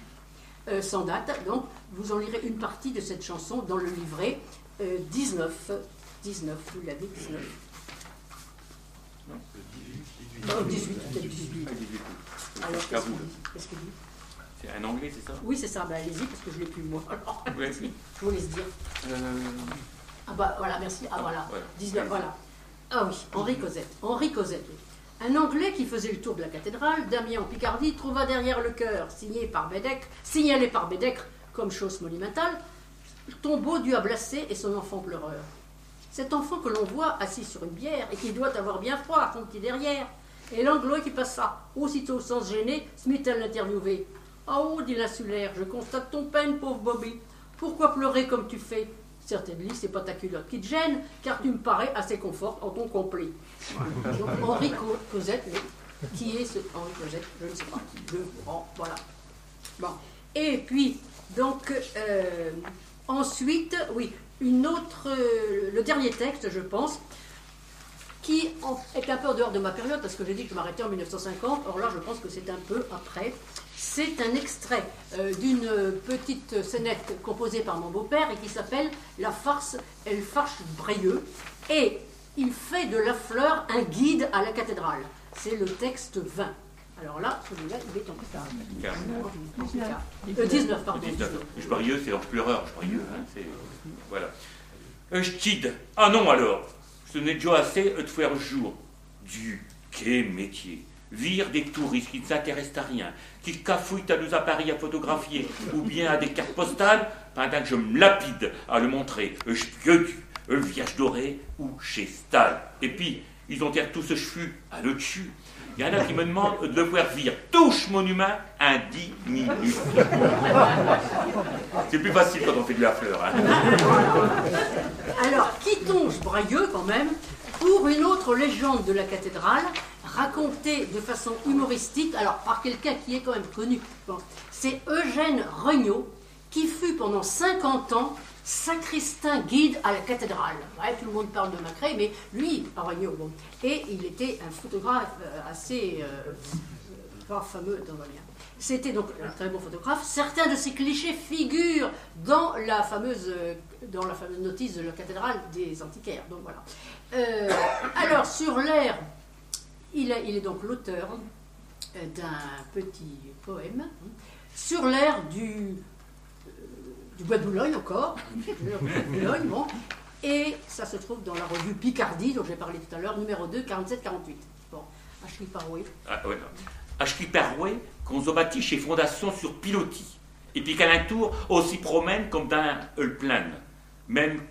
Speaker 1: sans date, donc vous en lirez une partie de cette chanson dans le livret 19, vous l'avez, 19.
Speaker 2: Non, 18.
Speaker 1: Non, 18, peut-être 18. Alors, qu'est-ce qu'il dit?
Speaker 2: C'est un anglais, c'est ça?
Speaker 1: Oui, c'est ça, ben, allez-y, parce que je ne l'ai plus moi. Alors,
Speaker 2: Ouais.
Speaker 1: je vous laisse dire. Ah bah voilà, merci. Ah voilà, 19, voilà. Ah oui, Henri Cosette. Henri Cosette, oui. Un Anglais qui faisait le tour de la cathédrale, d'Amiens en Picardie, trouva derrière le chœur, signalé par Bédècre comme chose monumentale, le tombeau du Blessé et son enfant pleureur. Cet enfant que l'on voit assis sur une bière et qui doit avoir bien froid à son petit derrière. Et l'Anglois qui passa, aussitôt sans se gêner, se mit à l'interviewer. « Ah oh, dit l'insulaire, je constate ton peine, pauvre Bobby. Pourquoi pleurer comme tu fais ? Certainement, c'est pas ta culotte qui te gêne, car tu me parais assez confort en ton complet. » Donc Henri Cosette, mais qui est ce Henri Cosette? Je ne sais pas. Voilà. Bon. Et puis, donc, ensuite, oui, une autre, le dernier texte, je pense, qui est un peu en dehors de ma période, parce que j'ai dit que je m'arrêtais en 1950, or là je pense que c'est un peu après. C'est un extrait d'une petite scénette composée par mon beau-père et qui s'appelle « La farce El Farche Brayeux » et il fait de la fleur un guide à la cathédrale. C'est le texte 20. Alors là, celui-là, il est en retard. 19, pardon.
Speaker 2: 19. Jbrieux, c'est Orge pleureur, Jbrieux. Hein, voilà. Stide. Ah non alors, ce n'est déjà assez de faire jour du quai métier. Vire des touristes qui ne s'intéressent à rien, qui cafouillent à nos appareils à photographier, ou bien à des cartes postales, pendant que je me lapide à le montrer. Spiodu, Vierge dorée ou chez Stahl. Et puis, ils ont l'air tous ce cheveux à le dessus. Il y en a qui me demandent de le voir vivre. Touche mon humain en 10 minutes. C'est plus facile quand on fait de la fleur. Hein.
Speaker 1: Alors, quittons Brayeux quand même pour une autre légende de la cathédrale, racontée de façon humoristique, alors par quelqu'un qui est quand même connu. Bon, c'est Eugène Regnault, qui fut pendant 50 ans sacristain guide à la cathédrale. Ouais, tout le monde parle de Macré, mais lui, Regnault, bon. Et il était un photographe assez fameux dans le lien. C'était donc un très bon photographe. Certains de ses clichés figurent dans la fameuse notice de la cathédrale des antiquaires. Donc voilà. Alors, sur l'air, il est donc l'auteur d'un petit poème sur l'air du Bois de Boulogne encore, Boulogne, bon, et ça se trouve dans la revue Picardie, dont j'ai parlé tout à l'heure, numéro 2, 47-48. Bon, Ashki Paroué.
Speaker 2: Ah, ouais, non. Ashki Paroué, qu'on se bâtit chez Fondation sur pilotis, et puis qu'à l'entour, on s'y promène comme dans le plan. Même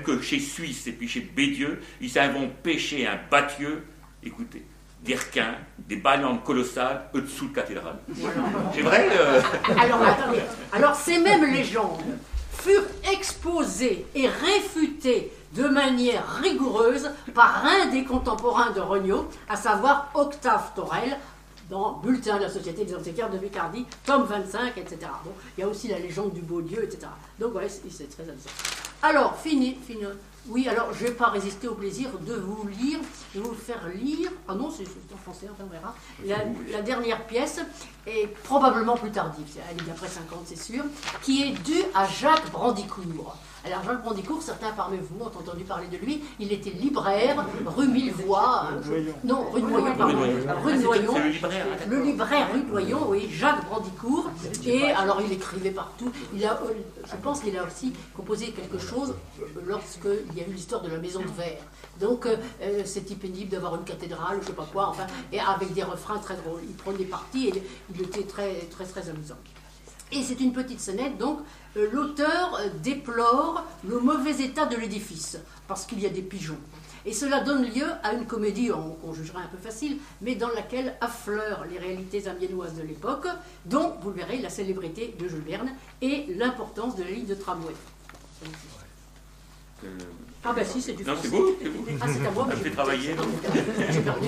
Speaker 2: que chez Suisse et puis chez Bédieux, ils vont pêcher un battieux, écoutez, des requins, des baleines colossales, au-dessous de cathédrale. C'est vrai
Speaker 1: Alors, attendez. Alors, ces mêmes légendes furent exposées et réfutées de manière rigoureuse par un des contemporains de Regnault, à savoir Octave Torel, dans Bulletin de la Société des Antiquaires de Picardie, tome 25, etc. Bon, il y a aussi la légende du beau Dieu, etc. Donc, ouais, c'est très amusant. Alors, fini. Oui, alors, je n'ai pas résisté au plaisir de vous faire lire, ah non, c'est en français, enfin, on verra, la dernière pièce est probablement plus tardive, elle est d'après 50, c'est sûr, qui est due à Jacques Brandicourt. Alors, Jacques Brandicourt, certains parmi vous ont entendu parler de lui, il était libraire, rue Millevoie, non, rue de Noyon, pardon, rue de Noyon, le libraire rue de Noyon, oui, Jacques Brandicourt, et alors il écrivait partout, je pense qu'il a aussi composé quelque chose lorsqu'il y a eu l'histoire de la maison de verre. Donc, c'était pénible d'avoir une cathédrale, je ne sais pas quoi, enfin, et avec des refrains très drôles. Il prenait parti et il était très, très, très amusant. Et c'est une petite scénette, donc l'auteur déplore le mauvais état de l'édifice, parce qu'il y a des pigeons. Et cela donne lieu à une comédie qu'on jugerait un peu facile, mais dans laquelle affleurent les réalités amiénoises de l'époque, dont, vous le verrez, la célébrité de Jules Verne et l'importance de la ligne de tramway. Ah ben si, c'est du français.
Speaker 2: Non, c'est vous.
Speaker 1: Ah, c'est à moi.
Speaker 2: J'ai travaillé.
Speaker 1: J'ai perdu.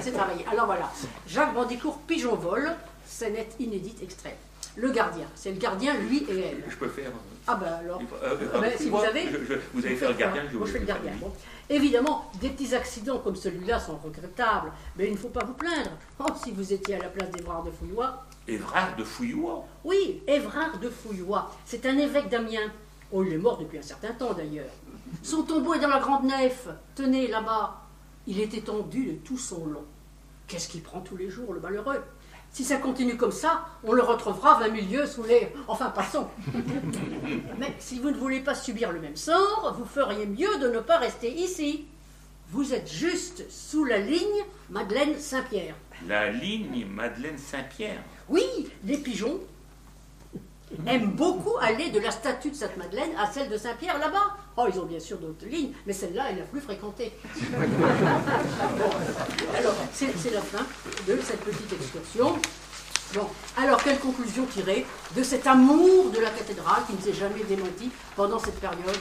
Speaker 1: C'est travaillé. Alors voilà, Jacques Brandicourt, Pigeon vol, scénette inédite, extrait. Le gardien, c'est le gardien, lui et elle.
Speaker 2: Je peux faire.
Speaker 1: Ah ben alors, si vous avez...
Speaker 2: Vous allez faire le gardien,
Speaker 1: moi je fais le gardien. Bon. Évidemment, des petits accidents comme celui-là sont regrettables, mais il ne faut pas vous plaindre. Oh, si vous étiez à la place d'Évrard de Fouillois...
Speaker 2: Évrard de Fouillois?
Speaker 1: Oui, Évrard de Fouillois. C'est un évêque d'Amiens. Oh, il est mort depuis un certain temps d'ailleurs. Son tombeau est dans la grande nef. Tenez, là-bas. Il est étendu de tout son long. Qu'est-ce qu'il prend tous les jours, le malheureux? Si ça continue comme ça, on le retrouvera 20 000 lieues sous les... Enfin, passons. Mais si vous ne voulez pas subir le même sort, vous feriez mieux de ne pas rester ici. Vous êtes juste sous la ligne Madeleine-Saint-Pierre.
Speaker 2: La ligne Madeleine-Saint-Pierre?
Speaker 1: Oui, les pigeons aiment beaucoup aller de la statue de Sainte-Madeleine à celle de Saint-Pierre là-bas. Oh, ils ont bien sûr d'autres lignes, mais celle-là est la plus fréquentée. Bon, alors, c'est la fin de cette petite excursion. Bon, alors, quelle conclusion tirer de cet amour de la cathédrale qui ne s'est jamais démenti pendant cette période de 1850-1850?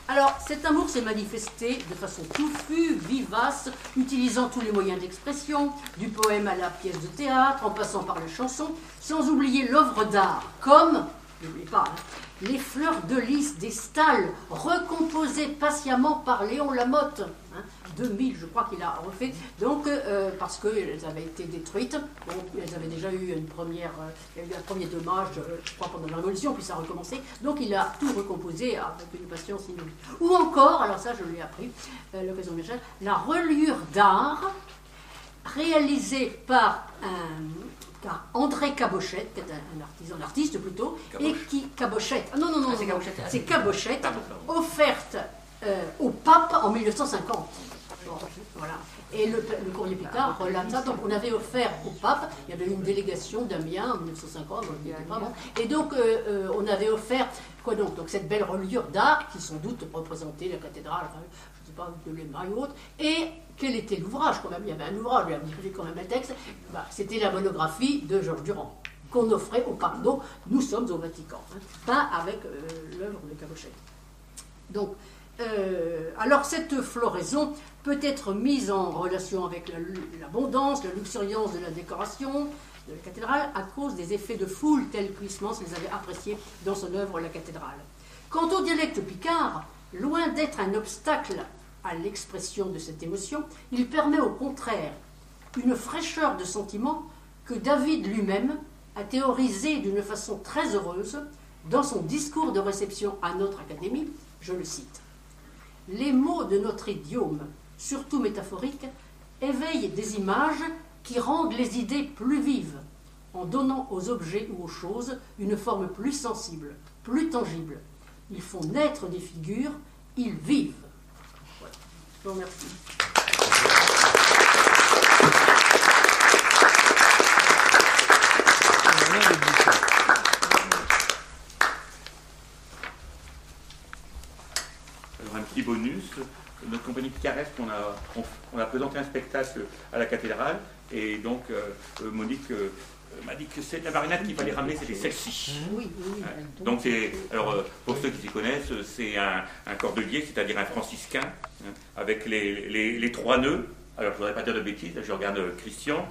Speaker 1: Alors, cet amour s'est manifesté de façon touffue, vivace, utilisant tous les moyens d'expression, du poème à la pièce de théâtre, en passant par les chansons, sans oublier l'œuvre d'art, comme, n'oubliez pas, les fleurs de lys des stalles, recomposées patiemment par Léon Lamotte. 2000, je crois qu'il a refait, donc parce qu'elles avaient été détruites, donc elles avaient déjà eu il y a eu un premier dommage, je crois pendant la Révolution, puis ça a recommencé, donc il a tout recomposé avec une patience inouïe. Ou encore, alors ça je l'ai appris, l'occasion de Michel, la reliure d'art réalisée par André Cabochette, qui est un artiste plutôt, et qui Cabochette, c'est Cabochette, offerte au pape en 1950. Bon, voilà. Et le Courrier Picard relate ça. Donc on avait offert au pape, il y avait une délégation d'Amiens en 1950, et donc on avait offert quoi donc cette belle reliure d'art qui sans doute représentait la cathédrale, je ne sais pas, de l'Émail ou autre. Et quel était l'ouvrage quand même? Il y avait un ouvrage, il y avait quand même un texte. C'était la monographie de Georges Durand qu'on offrait au pape. Donc nous sommes au Vatican, pas avec l'œuvre de Cabochette. Donc alors cette floraison peut être mise en relation avec l'abondance, la luxuriance de la décoration de la cathédrale à cause des effets de foule tels qu'Huysmans les avait appréciés dans son œuvre La cathédrale. Quant au dialecte picard, loin d'être un obstacle à l'expression de cette émotion, il permet au contraire une fraîcheur de sentiment que David lui-même a théorisé d'une façon très heureuse dans son discours de réception à notre Académie, je le cite. Les mots de notre idiome, surtout métaphoriques, éveillent des images qui rendent les idées plus vives, en donnant aux objets ou aux choses une forme plus sensible, plus tangible. Ils font naître des figures, ils vivent. Voilà. Je vous remercie.
Speaker 2: Alors un petit bonus, notre compagnie picaresque, on a présenté un spectacle à la cathédrale, et donc Monique m'a dit que c'est la marinade qu'il fallait ramener, c'était celle-ci.
Speaker 1: Oui.
Speaker 2: Donc alors pour ceux qui s'y connaissent, c'est un cordelier, c'est-à-dire un franciscain, avec les trois nœuds. Alors je ne voudrais pas dire de bêtises, je regarde Christian.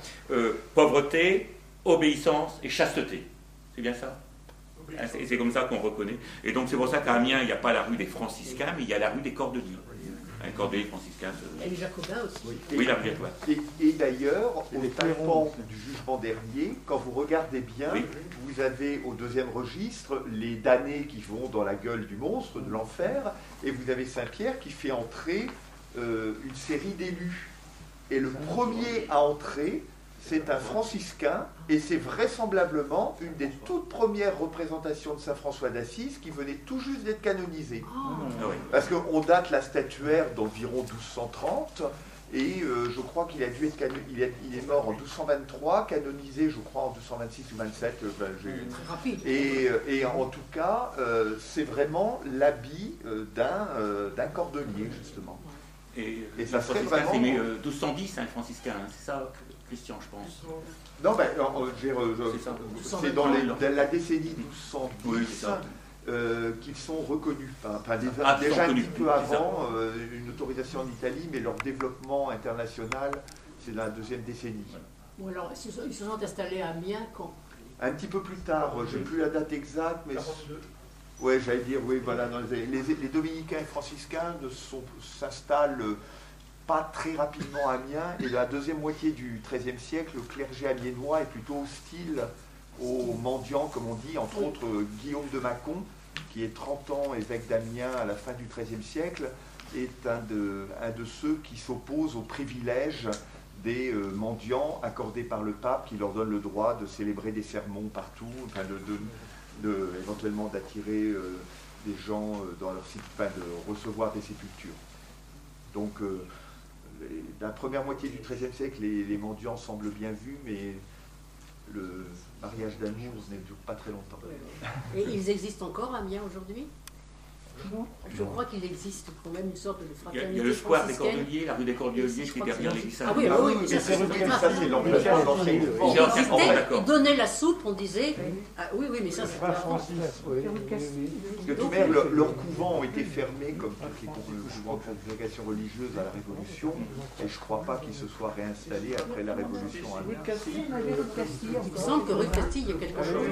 Speaker 2: Pauvreté, obéissance et chasteté. C'est bien ça? Et c'est comme ça qu'on reconnaît. Et donc c'est pour ça qu'à Amiens, il n'y a pas la rue des franciscains, mais il y a la rue des cordeliers. Un cordelier franciscain.
Speaker 1: Et les jacobins aussi.
Speaker 2: Oui, la rue des Jacobins.
Speaker 3: Et d'ailleurs, au tympan du jugement dernier, quand vous regardez bien, vous avez au deuxième registre les damnés qui vont dans la gueule du monstre, de l'enfer, et vous avez Saint-Pierre qui fait entrer une série d'élus. Et le premier à entrer, c'est un franciscain, et c'est vraisemblablement une des toutes premières représentations de Saint François d'Assise qui venait tout juste d'être canonisée. Parce qu'on date la statuaire d'environ 1230, et je crois qu'il a dû être il est mort en 1223, canonisé je crois en 1226 ou 27.
Speaker 1: Très rapide.
Speaker 3: Et en tout cas, c'est vraiment l'habit d'un cordelier, justement.
Speaker 2: Et
Speaker 3: ça serait
Speaker 2: franciscain,
Speaker 3: vraiment...
Speaker 2: c'est 1210, un franciscain, c'est ça, Christian, je pense.
Speaker 3: Non, ben, c'est dans la décennie 1210 qu'ils sont reconnus. Enfin, déjà un petit peu avant, une autorisation en Italie, mais leur développement international, c'est dans la deuxième décennie.
Speaker 1: Ou alors, ils se sont installés à Amiens quand?
Speaker 3: Un petit peu plus tard, je n'ai plus la date exacte, mais... Oui, j'allais dire, oui, voilà. Les dominicains et franciscains ne s'installent pas très rapidement à Amiens, et la deuxième moitié du XIIIe siècle, le clergé amiénois est plutôt hostile aux mendiants, comme on dit, entre autres Guillaume de Mâcon, qui est 30 ans évêque d'Amiens à la fin du XIIIe siècle, est un de ceux qui s'opposent aux privilèges des mendiants accordés par le pape, qui leur donne le droit de célébrer des sermons partout, enfin éventuellement d'attirer des gens dans leur site, enfin de recevoir des sépultures. Donc la première moitié du XIIIe siècle, les mendiants semblent bien vus, mais le mariage d'amour ne dure pas très longtemps.
Speaker 1: Et ils existent encore à Amiens aujourd'hui? Je crois qu'il existe quand même une sorte de fraternité.
Speaker 2: Il y a le square des Cordeliers, la rue des Cordeliers qui est derrière l'église.
Speaker 1: Ah oui, mais ça c'est
Speaker 3: l'ancien.
Speaker 1: Ils donnaient la soupe, on disait. Oui, mais ça c'est pas
Speaker 3: français. Parce que tout de même, leurs couvents ont été fermés, comme toutes les couvents de congrégations religieuses à la Révolution, et je ne crois pas qu'ils se soient réinstallés après la Révolution.
Speaker 1: Il me semble que rue Castille, il y a quelque chose.